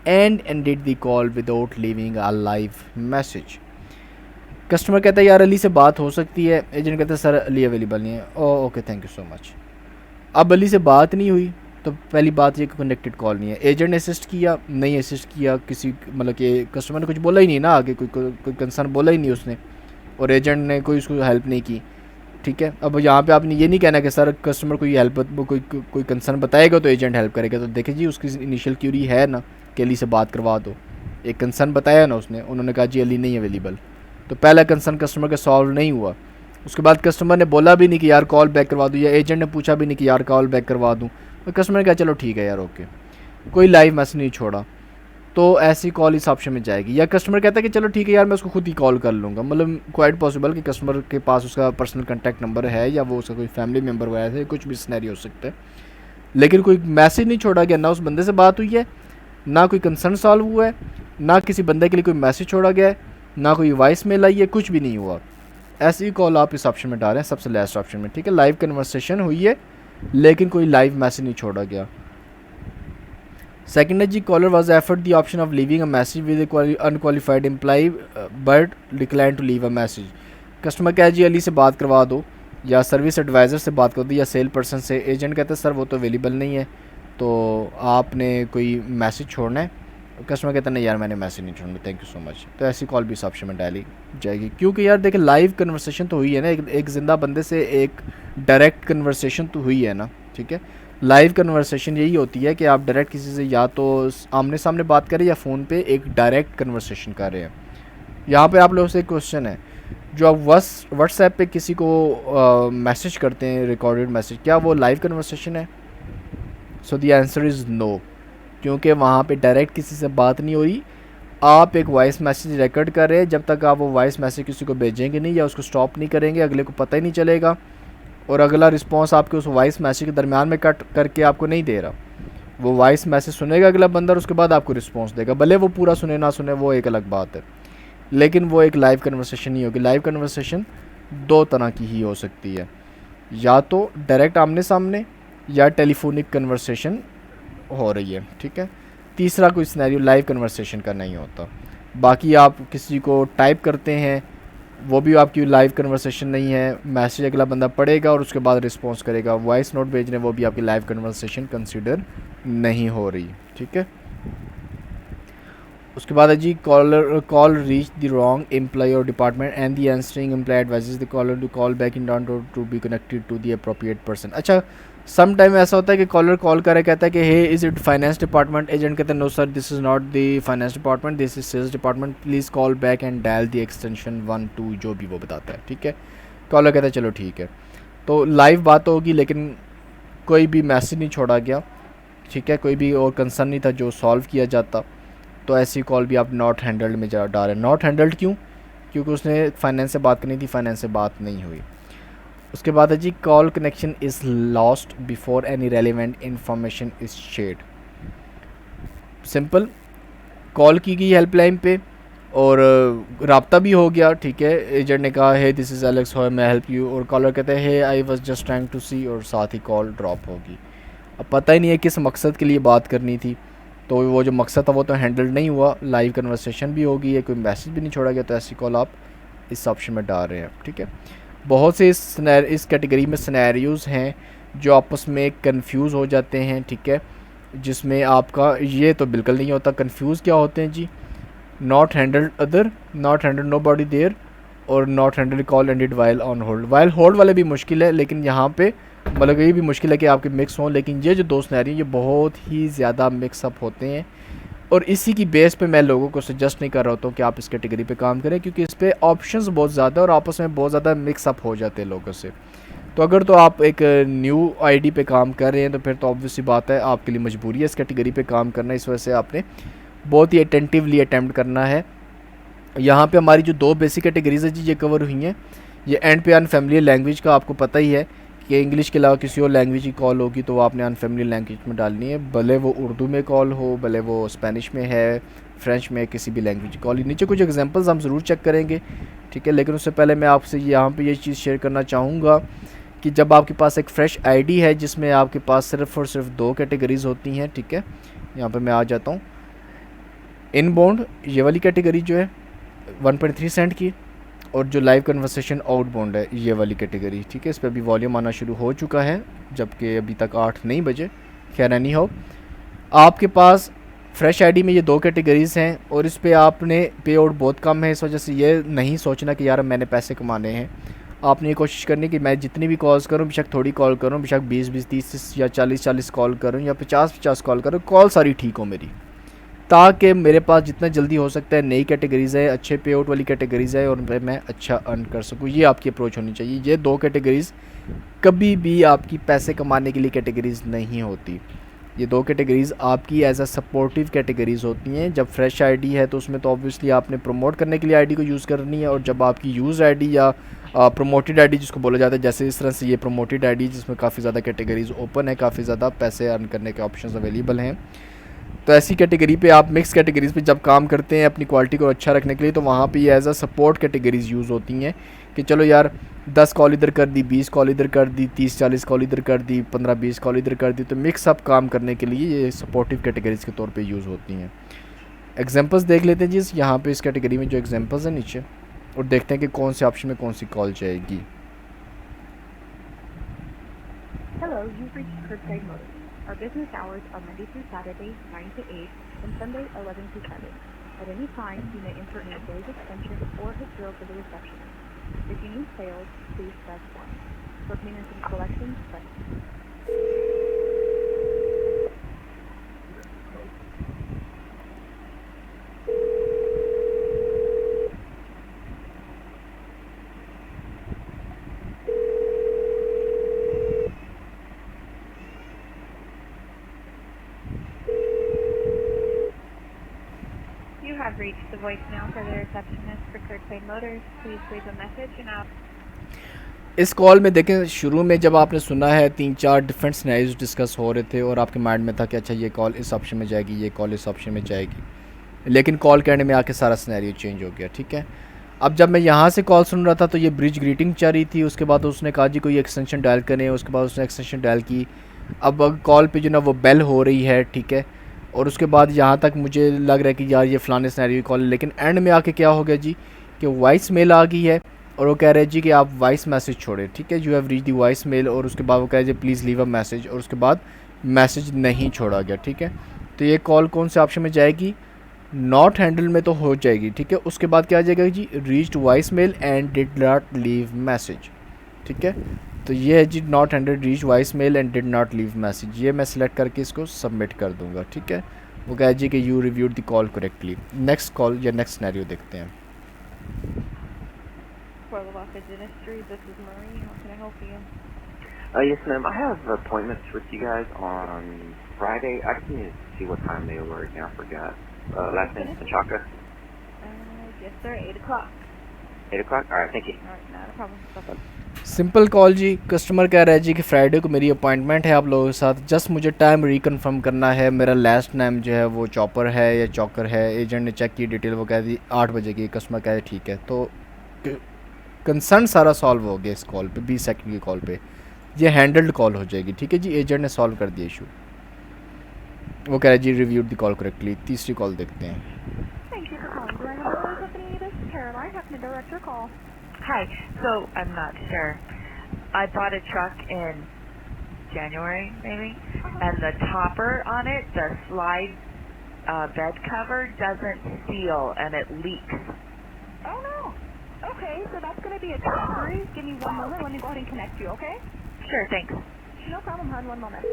and ended the call without leaving a live message. Customer कहता है यार अली से बात हो सकती है, एजेंट कहता है सर अली अवेलेबल नहीं है, okay thank you so much. अब अली से बात नहीं हुई, तो पहली बात ये कि कनेक्टेड कॉल नहीं है। एजेंट ने असिस्ट किया, नहीं असिस्ट किया, किसी मतलब कि कस्टमर ने कुछ बोला ही नहीं ना, आगे कोई कंसर्न बोला ही नहीं उसने, और एजेंट ने कोई उसको हेल्प नहीं की, ठीक है। अब यहाँ पे आपने ये नहीं कहना कि सर कस्टमर कोई हेल्प कोई कंसर्न बताएगा तो एजेंट हेल्प करेगा। तो देखिए जी, उसकी इनिशियल क्यूरी है ना कि अली से बात करवा दो, एक कंसर्न बताया ना उसने, उन्होंने कहा जी अली नहीं अवेलेबल, तो पहला कंसर्न कस्टमर का सॉल्व नहीं हुआ। उसके बाद कस्टमर ने बोला भी नहीं कि यार कॉल बैक करवा दूँ, या एजेंट ने पूछा भी नहीं कि यार कॉल बैक करवा दूँ, तो कस्टमर ने कहा चलो ठीक है यार ओके, कोई लाइव मैसेज नहीं छोड़ा, तो ऐसी कॉल इस ऑप्शन में जाएगी। या कस्टमर कहता है कि चलो ठीक है यार मैं उसको खुद ही कॉल कर लूँगा, मतलब क्वाइट पॉसिबल कि कस्टमर के पास उसका पर्सनल कॉन्टैक्ट नंबर है, या वो उसका कोई फैमिली मेम्बर वगैरह है, कुछ भी सिनेरियो हो सकता है, लेकिन कोई मैसेज नहीं छोड़ा गया, ना उस बंदे से बात हुई है, ना कोई कंसर्न सॉल्व हुआ है, ना किसी बंदे के लिए कोई मैसेज छोड़ा गया है, ना कोई वॉइस मेल आई है, कुछ भी नहीं हुआ। ऐसी कॉल आप इस ऑप्शन में डालें, सबसे लास्ट ऑप्शन में, ठीक है। लाइव कन्वर्सेशन हुई है लेकिन कोई लाइव मैसेज नहीं छोड़ा गया। सेकंड है जी, caller was offered the option of leaving a message with unqualified employee but decline to leave a message. Customer कहे जी अली से बात करवा दो, या सर्विस एडवाइज़र से बात कर दो, या सेल पर्सन से। एजेंट कहते हैं सर वो तो अवेलेबल नहीं है, तो आपने कोई मैसेज छोड़ना है। कस्टमर कहता है नहीं यार मैंने मैसेज नहीं छोड़ना, थैंक यू सो मच। तो ऐसी कॉल भी इस ऑप्शन में डाली जाएगी, क्योंकि यार देखिए लाइव कन्वर्सेशन तो हुई है ना, एक ज़िंदा बंदे से एक डायरेक्ट कन्वर्सेशन तो हुई है ना, ठीक है। लाइव कन्वर्सेशन यही होती है कि आप डायरेक्ट किसी से या तो आमने सामने बात करें या फ़ोन पे एक डायरेक्ट कन्वर्सेशन कर रहे हैं। यहाँ पे आप लोगों से एक क्वेश्चन है, जो आप व्हाट्सएप पे किसी को मैसेज करते हैं रिकॉर्डेड मैसेज, क्या वो लाइव कन्वर्सेशन है? So the answer is no, क्योंकि वहाँ पे डायरेक्ट किसी से बात नहीं हो रही, आप एक वॉइस मैसेज रिकॉर्ड कर रहे हैं। जब तक आप वो वॉइस मैसेज किसी को भेजेंगे नहीं या उसको स्टॉप नहीं करेंगे, अगले को पता ही नहीं चलेगा, और अगला रिस्पॉन्स आपके उस वॉइस मैसेज के दरमियान में कट करके आपको नहीं दे रहा। वो वॉइस मैसेज सुनेगा अगला बंदा और उसके बाद आपको रिस्पॉन्स देगा, भले वो पूरा सुने ना सुने वो एक अलग बात है, लेकिन वो एक लाइव कन्वर्सेशन नहीं होगी। लाइव कन्वर्सेशन दो तरह की ही हो सकती है, या तो डायरेक्ट आमने सामने, या टेलीफोनिक कन्वर्सेशन हो रही है, ठीक है। तीसरा कोई सिनेरियो लाइव कन्वर्सेशन का नहीं होता। बाकी आप किसी को टाइप करते हैं, वो भी आपकी लाइव कन्वर्सेशन नहीं है, मैसेज अगला बंदा पढ़ेगा और उसके बाद रिस्पॉन्स करेगा। वॉइस नोट भेज रहे हैं, वो भी आपकी लाइव कन्वर्सेशन कंसिडर नहीं हो रही, ठीक है। उसके बाद है जी, call reach the wrong employee और department and the answering employee advises the caller to call back in order to be connected to the appropriate person. अच्छा, सम टाइम ऐसा होता है कि कॉलर कॉल करे, कहता है कि hey is it finance department. Agent कहते हैं no sir this is not the finance department, this is sales department, please call back and dial the extension 1 2, जो भी वो बताता है, ठीक है। कॉलर कहता है चलो ठीक है, तो लाइव बात होगी लेकिन कोई भी मैसेज नहीं छोड़ा गया, ठीक है, कोई भी और कंसर्न नहीं था जो सॉल्व किया जाता, तो ऐसी कॉल भी आप नॉट हैंडल्ड में जा डालें। नॉट हैंडल्ड क्यों? क्योंकि उसने फाइनेंस से बात करनी थी, फाइनेंस से बात नहीं हुई। उसके बाद है जी, call connection is lost before any relevant information is shared. Simple, call की गई हेल्पलाइन पे और राब्ता भी हो गया, ठीक है। एजेंट ने कहा hey this is Alex how may help you, और कॉलर कहते हैं hey I was just trying to see, और साथ ही कॉल ड्रॉप होगी। अब पता ही नहीं है किस मकसद के लिए बात करनी थी, तो वो जो मकसद था वो तो हैंडल नहीं हुआ, लाइव कन्वर्सेशन भी होगी, कोई मैसेज भी नहीं छोड़ा गया, तो ऐसी कॉल आप इस ऑप्शन में डाल रहे हैं, ठीक है। बहुत से इस कैटेगरी में सिनेरियोज़ हैं जो आपस में कंफ्यूज हो जाते हैं, ठीक है, जिसमें आपका ये तो बिल्कुल नहीं होता। कंफ्यूज क्या होते हैं जी, not handled other, not handled nobody there, और not handled call ended while on hold. While hold वाले भी मुश्किल है, लेकिन यहाँ पे मतलब ये भी मुश्किल है कि आपके मिक्स हों, लेकिन ये जो दो सिनेरियो ये बहुत ही ज़्यादा मिक्सअप होते हैं, और इसी की बेस पे मैं लोगों को सजेस्ट नहीं कर रहा होता हूँ कि आप इस कैटेगरी पे काम करें, क्योंकि इस पे ऑप्शंस बहुत ज़्यादा और आपस में बहुत ज़्यादा मिक्सअप हो जाते हैं लोगों से। तो अगर तो आप एक न्यू आईडी पे काम कर रहे हैं तो फिर तो ऑब्वियस सी बात है आपके लिए मजबूरी है इस कैटेगरी पे काम करना, इस वजह से आपने बहुत ही अटेंटिवली अटैम्प्ट करना है। यहाँ पे हमारी जो दो बेसिक कैटेगरीज है जी ये कवर हुई हैं। ये एंड पे अनफेमिलियर लैंग्वेज का आपको पता ही है कि इंग्लिश के अलावा किसी और लैंग्वेज की कॉल होगी तो वो आपने अनफेमिलियर लैंग्वेज में डालनी है, भले वो उर्दू में कॉल हो, भले वो स्पेनिश में है, फ्रेंच में, किसी भी लैंग्वेज की कॉल। नीचे कुछ एग्जांपल्स हम ज़रूर चेक करेंगे, ठीक है, लेकिन उससे पहले मैं आपसे यहाँ पे ये चीज़ शेयर करना चाहूँगा कि जब आपके पास एक फ़्रेश आईडी है जिसमें आपके पास सिर्फ और सिर्फ दो कैटेगरीज़ होती हैं, ठीक है, यहाँ पर मैं आ जाता हूँ। इनबाउंड ये वाली कैटेगरी जो है 1.3 सेंट की, और जो लाइव कन्वर्सेशन आउटबाउंड है ये वाली कैटेगरी, ठीक है। इस पर भी वॉल्यूम आना शुरू हो चुका है, जबकि अभी तक 8 नहीं बजे। खैर एनी हो, आपके पास फ्रेश आईडी में ये 2 कैटेगरीज़ हैं और इस पे आपने पे आउट बहुत कम है। इस वजह से ये नहीं सोचना कि यार मैंने पैसे कमाने हैं। आपने ये कोशिश करनी कि मैं जितनी भी कॉल्स करूं, बेशक थोड़ी कॉल करूं, बेशक 20-20, 30 या 40-40 कॉल करूं या 50-50 कॉल करूं, कॉल सारी ठीक हो मेरी, ताकि मेरे पास जितना जल्दी हो सकता है नई कैटेगरीज़ है, अच्छे पे आउट वाली कैटेगरीज़ है और उन पर मैं अच्छा अर्न कर सकूँ। ये आपकी अप्रोच होनी चाहिए। ये 2 कैटेगरीज़ कभी भी आपकी पैसे कमाने के लिए कैटेगरीज़ नहीं होती। ये 2 कैटेगरीज़ आपकी एज अ सपोर्टिव कैटेगरीज़ होती हैं। जब फ्रेश आईडी है तो उसमें तो ऑब्वियसली आपने प्रमोट करने के लिए आईडी को यूज़ करनी है, और जब आपकी यूज़ आईडी या प्रमोटेड आईडी जिसको बोला जाता है, जैसे इस तरह से ये प्रमोटेड आईडी जिसमें काफ़ी ज़्यादा कैटेगरीज़ ओपन है, काफ़ी ज़्यादा पैसे अर्न करने के ऑप्शंस अवेलेबल हैं, तो ऐसी कैटेगरी पे आप मिक्स कैटेगरीज़ पे जब काम करते हैं अपनी क्वालिटी को अच्छा रखने के लिए, तो वहाँ पे as a support categories use होती हैं कि चलो यार 10 कॉल इधर कर दी, 20 कॉल इधर कर दी, 30-40 कॉल इधर कर दी, 15-20 कॉल इधर कर दी, तो मिक्स अप काम करने के लिए ये सपोर्टिव कैटेगरीज़ के तौर पे यूज़ होती हैं। एग्जांपल्स देख लेते हैं जी यहाँ पे इस कैटेगरी में जो एग्जांपल्स हैं नीचे, और देखते हैं कि कौन से ऑप्शन में कौन सी कॉल जाएगी। Hello, you've reached Curbside Motors. Our business hours are Monday through Saturday, 9 to 8, and Sunday, 11 to 7. At any time, you may enter an employee's extension or hit 0 for the receptionist. If you need sales, please press 1. For payments and collections, press 2. You have reached the voicemail for the receptionist for Curbside Motors. Please leave a message and I'll... इस कॉल में देखें, शुरू में जब आपने सुना है 3-4 डिफरेंट सिनेरियोज डिस्कस हो रहे थे और आपके माइंड में था कि अच्छा ये कॉल इस ऑप्शन में जाएगी, ये कॉल इस ऑप्शन में जाएगी, लेकिन कॉल करने में आके सारा सिनेरियो चेंज हो गया, ठीक है। अब जब मैं यहाँ से कॉल सुन रहा था तो ये ब्रिज ग्रीटिंग चल रही थी, उसके बाद उसने कहा जी कोई एक्सटेंशन डायल करें, उसके बाद उसने एक्सटेंशन डायल की। अब कॉल पे जो ना वो बेल हो रही है, ठीक है, और उसके बाद यहाँ तक मुझे लग रहा है कि यार ये फ़लाने सिनेरियो कॉल है, लेकिन एंड में आके क्या हो गया जी कि वॉइस मेल आ गई है और वो कह रहे हैं जी कि आप वॉइस मैसेज छोड़ें, ठीक है, you have reach the voice mail, और उसके बाद वो कह रहे जी प्लीज़ लीव अ मैसेज, और उसके बाद मैसेज नहीं छोड़ा गया, ठीक है। तो ये कॉल कौन से ऑप्शन में जाएगी? नॉट हैंडल में तो हो जाएगी, ठीक है। उसके बाद क्या आ जाएगा जी? Reached voice mail and did not leave message, ठीक है। तो ये है जी not handle, reach voice mail and did not leave message. ये मैं सिलेक्ट करके इसको सबमिट कर दूंगा, ठीक है। वो कहे जी कि you reviewed the call correctly. Next call या नेक्स्ट सिनेरियो देखते हैं। This is Marie. How can I help you? Yes, ma'am. I have appointments with you guys on Friday. I just need to see what time they were again. I forgot. Last name is Chaka. Yes, sir. 8 o'clock. 8 o'clock? All right, thank you. All right, not a problem. Bye-bye. Simple call जी। कस्टमर कह रहा है जी कि फ्राइडे को मेरी अपॉइंटमेंट है आप लोगों के साथ, जस्ट मुझे टाइम रिकन्फर्म करना है। मेरा लास्ट नेम जो है वो चॉपर है या चॉकर है। एजेंट ने चेक की डिटेल, वो कह दी 8 बजे की। कस्टमर कह रहे ठीक है, तो कंसर्न सारा सॉल्व हो गया इस कॉल पे, 20 सेकंड की कॉल पे। ये हैंडल्ड कॉल हो जाएगी, ठीक है जी। एजेंट ने सॉल्व कर दिया इशू। वो कह रहे जी रिव्यूड द कॉल करेक्टली। तीसरी कॉल देखते हैं। Hi. So I'm not sure. I bought a truck in January, maybe, and the topper on it, the slide bed cover, doesn't seal and it leaks. Oh, no. Okay, so that's going to be a accessory. Give me one moment. Let me go ahead and connect you, okay? Sure, thanks. No problem, hon. One moment.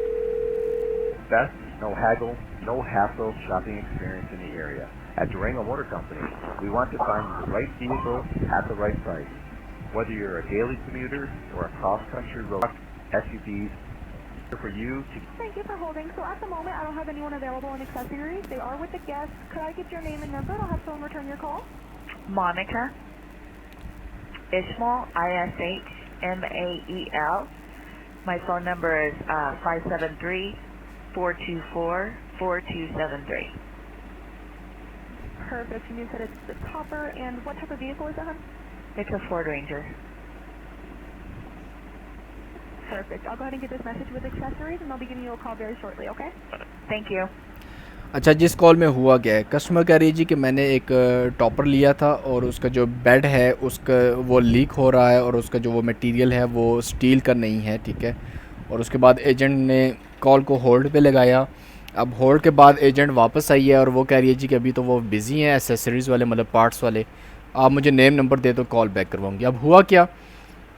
Best, no haggle, no hassle shopping experience in the area. At Durango Motor Company, we want to find the right vehicle at the right price. Whether you're a daily commuter or a cross-country road, SUVs, for you to... Thank you for holding. So at the moment, I don't have anyone available in accessories. They are with the guest. Could I get your name and number? I'll have someone return your call. Monica Ishmael, Ishmael. My phone number is 573-424-4273. Perfect. And you said it's the topper. And what type of vehicle is that, hon? It's a Ford Ranger. Perfect. I'll go ahead and get this message with accessories, and I'll be giving you a call very shortly, okay? Thank you. अच्छा, जिस कॉल में हुआ क्या है, कस्टमर कह रही है जी कि मैंने एक टॉपर लिया था और उसका जो बेड है उसका वो लीक हो रहा है और उसका जो वो मटेरियल है वो स्टील का नहीं है, ठीक है। और उसके बाद एजेंट ने कॉल को होल्ड पे लगाया। अब होल्ड के बाद एजेंट वापस आई है और वो कह रही है जी कि अभी तो वो बिज़ी हैं एसेसरीज़ वाले, मतलब पार्ट्स वाले, आप मुझे नेम नंबर दे दो, कॉल बैक करवाऊँगी। अब हुआ क्या,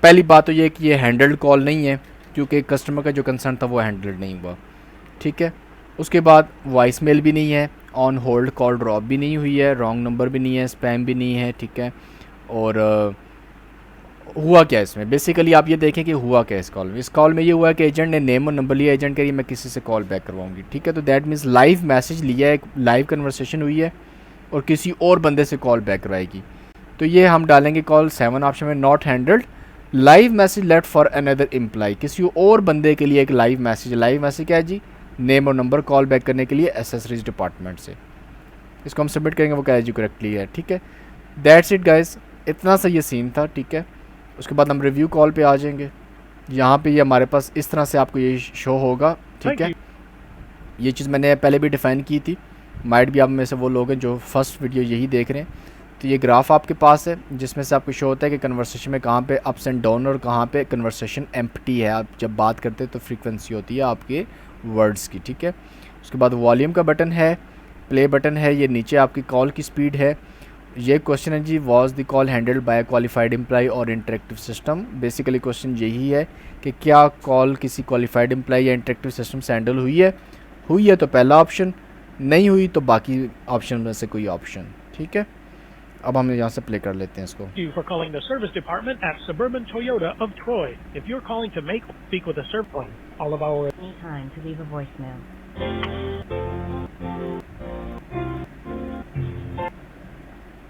पहली बात तो ये कि ये हैंडल्ड कॉल नहीं है, क्योंकि कस्टमर का जो कंसर्न था वो हैंडल्ड नहीं हुआ, ठीक है। उसके बाद वॉइस मेल भी नहीं है, ऑन होल्ड कॉल ड्रॉप भी नहीं हुई है, रॉन्ग नंबर भी नहीं है, स्पैम भी नहीं है, ठीक है। और हुआ क्या इसमें, बेसिकली आप ये देखें कि हुआ क्या इस कॉल में ये हुआ कि एजेंट ने नेम और नंबर लिया, एजेंट कह रही है मैं किसी से कॉल बैक करवाऊंगी, ठीक है। तो दैट मीन्स लाइव मैसेज लिया है, लाइव कन्वर्सेशन हुई है और किसी और बंदे से कॉल बैक करवाएगी। तो ये हम डालेंगे कॉल 7 ऑप्शन में, not handled, live message left for another employ, किसी और बंदे के लिए एक लाइव मैसेज क्या है जी, नेम और नंबर कॉल बैक करने के लिए एसेसरीज डिपार्टमेंट से। इसको हम सबमिट करेंगे, वो कह जी करेक्टली है, ठीक है। दैट्स इट गाइस, इतना सा ये सीन था, ठीक है। उसके बाद हम रिव्यू कॉल पे आ जाएंगे। यहाँ पे ये हमारे पास इस तरह से आपको ये शो होगा, ठीक है। ये चीज़ मैंने पहले भी डिफ़ाइन की थी, माइट भी आप में से वो लोग हैं जो फर्स्ट वीडियो यही देख रहे हैं। तो ये ग्राफ आपके पास है जिसमें से आपको शो होता है कि कन्वर्सेशन में कहाँ पे अप्स एंड डाउन और कहाँ पे कन्वर्सेशन एम्प्टी है। आप जब बात करते हैं तो फ्रीक्वेंसी होती है आपके वर्ड्स की, ठीक है। उसके बाद वॉल्यूम का बटन है, प्ले बटन है, ये नीचे आपकी कॉल की स्पीड है। ये क्वेश्चन है जी, was the call handled by qualified employee और इंटरेक्टिव सिस्टम। बेसिकली क्वेश्चन यही है कि क्या कॉल किसी क्वालिफाइड एम्प्लॉय या इंटरेक्टिव सिस्टम से हैंडल हुई है तो पहला ऑप्शन, नहीं हुई तो बाकी ऑप्शन में से कोई ऑप्शन, ठीक है। अब हम यहाँ से प्ले कर लेते हैं इसको। Thank you for calling the service department at Suburban Toyota of Troy. If you're calling to speak with a service, all of our Any time to leave a voicemail.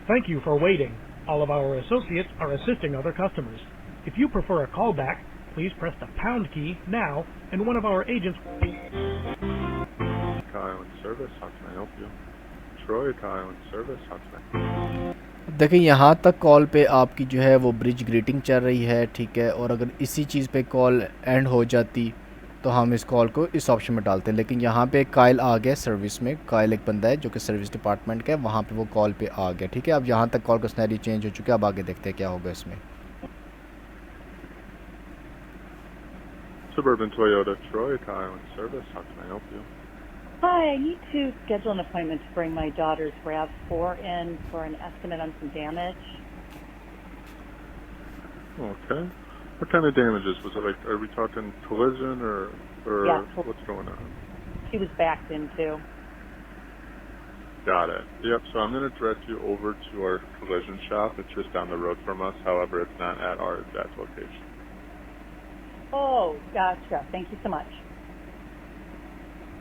Thank you for waiting. All of our associates are assisting other customers. If you prefer a callback, please press the pound key now, and one of our agents. Island Service, how can I help you? Troy Island Service, how can I? देखिए यहाँ तक कॉल पे आपकी जो है वो ब्रिज ग्रीटिंग चल रही है, ठीक है। और अगर इसी चीज़ पे कॉल एंड हो जाती तो हम इस कॉल को इस ऑप्शन में डालते हैं, लेकिन यहाँ पे कायल आ गया सर्विस में। कायल एक बंदा है जो कि सर्विस डिपार्टमेंट का है, वहाँ पे वो कॉल पे आ गया, ठीक है। अब यहाँ तक कॉल का स्नैरी चेंज हो चुका है, अब आगे देखते हैं क्या होगा इसमें। Suburban Toyota Troy Island Service, how can I help you? Hi, I need to schedule an appointment to bring my daughter's RAV4 in for an estimate on some damage. Okay. What kind of damages? Was it like, are we talking collision or Yeah. what's going on? She was backed into. Got it. Yep, so I'm going to direct you over to our collision shop. It's just down the road from us. However, it's not at our exact location. Oh, gotcha. Thank you so much.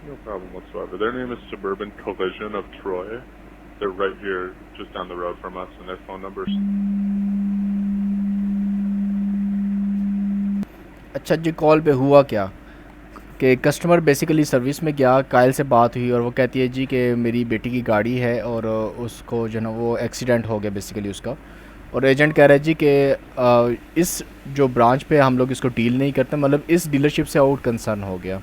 No problem whatsoever. Their name is Suburban Collision of Troy. They're right here, just down the road from us, and their phone numbers. अच्छा जी, कॉल पे हुआ क्या कि कस्टमर बेसिकली सर्विस में गया, कायल से बात हुई और वो कहती है जी कि मेरी बेटी की गाड़ी है और उसको जो ना वो एक्सीडेंट हो गया बेसिकली उसका। और एजेंट कह रहा है जी कि इस जो ब्रांच पे हम लोग इसको डील नहीं करते, मतलब इस डीलरशिप से आउट कंसर्न हो गया,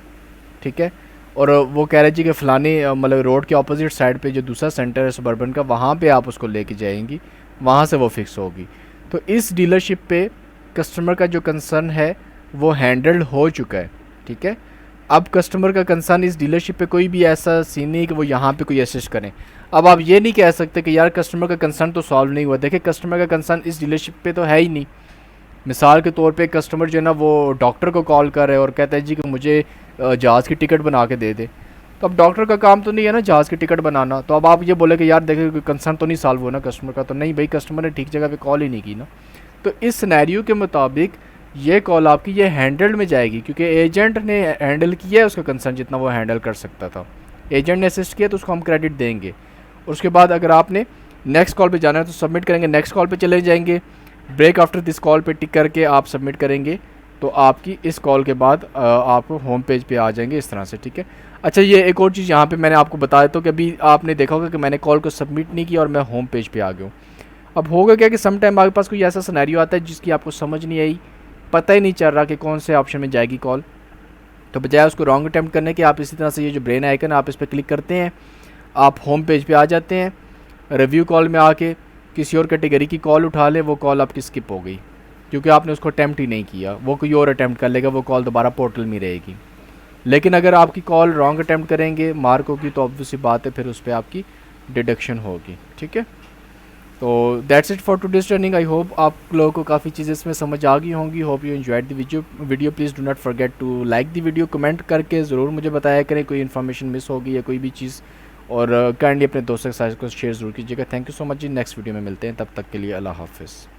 ठीक है। और वो कह रहे जी कि फ़लानी मतलब रोड के ऑपोजिट साइड पे जो दूसरा सेंटर है सबर्बन का, वहाँ पे आप उसको लेके जाएंगी, वहाँ से वो फिक्स होगी। तो इस डीलरशिप पे कस्टमर का जो कंसर्न है वो हैंडल्ड हो चुका है, ठीक है। अब कस्टमर का कंसर्न इस डीलरशिप पे कोई भी ऐसा सीन नहीं कि वो यहाँ पे कोई असिस्ट करें। अब आप ये नहीं कह सकते कि यार कस्टमर का कंसर्न तो सॉल्व नहीं हुआ। देखिए कस्टमर का कंसर्न इस डीलरशिप पे तो है ही नहीं। मिसाल के तौर पे कस्टमर जो है ना वो डॉक्टर को कॉल कर रहे हैं और कहता है जी कि मुझे जहाज़ की टिकट बना के दे दे। तो अब डॉक्टर का काम तो नहीं है ना जहाज़ की टिकट बनाना। तो अब आप ये बोले कि यार देखिए कोई कंसर्न तो नहीं सॉल्व हुआ ना कस्टमर का, तो नहीं भाई, कस्टमर ने ठीक जगह पे कॉल ही नहीं की ना। तो इस सिनेरियो के मुताबिक ये कॉल आपकी ये हैंडल्ड में जाएगी, क्योंकि एजेंट ने हैंडल किया है उसका कंसर्न जितना वो हैंडल कर सकता था। एजेंट ने असिस्ट किया तो उसको हम क्रेडिट देंगे। और उसके बाद अगर आपने नेक्स्ट कॉल पे जाना है तो सबमिट करेंगे, नेक्स्ट कॉल पे चले जाएंगे, ब्रेक आफ्टर दिस कॉल पे टिक करके आप सबमिट करेंगे तो आपकी इस कॉल के बाद आपको होम पेज पे आ जाएंगे इस तरह से, ठीक है। अच्छा, ये एक और चीज़ यहाँ पे मैंने आपको बताया तो कि अभी आपने देखा होगा कि मैंने कॉल को सबमिट नहीं किया और मैं होम पेज पे आ गया हूँ। अब होगा क्या कि सम टाइम आपके पास कोई ऐसा सिनेरियो आता है जिसकी आपको समझ नहीं आई, पता ही नहीं चल रहा कि कौन से ऑप्शन में जाएगी कॉल। तो बजाय उसको रॉन्ग अटैम्प्ट करने के आप इसी तरह से ये जो ब्रेन आइकन आप इस पर क्लिक करते हैं, आप होम पेज पे आ जाते हैं, रिव्यू कॉल में आके किसी और कैटेगरी की कॉल उठा लें, वो कॉल आपकी स्किप हो गई क्योंकि आपने उसको अटैम्प्ट ही नहीं किया, वो कोई और अटैम्प्ट कर लेगा, वो कॉल दोबारा पोर्टल में रहेगी। लेकिन अगर आपकी कॉल रॉन्ग अटैम्प्ट करेंगे मार्क होगी तो ऑब्वियस बात है फिर उस पर आपकी डिडक्शन होगी। ठीक है, तो that's it for today's training. I hope आप लोगों को काफ़ी चीज़ें इसमें समझ आ गई होंगी। Hope you enjoyed the video. Please do not forget to like the video, comment करके ज़रूर मुझे बताया करें कोई इन्फॉर्मेशन मिस होगी या कोई भी चीज़, और काइंडली अपने दोस्तों के साथ को शेयर ज़रूर कीजिएगा। थैंक यू सो मच जी। नेक्स्ट वीडियो में मिलते हैं, तब तक के लिए अल्लाह हाफिज़।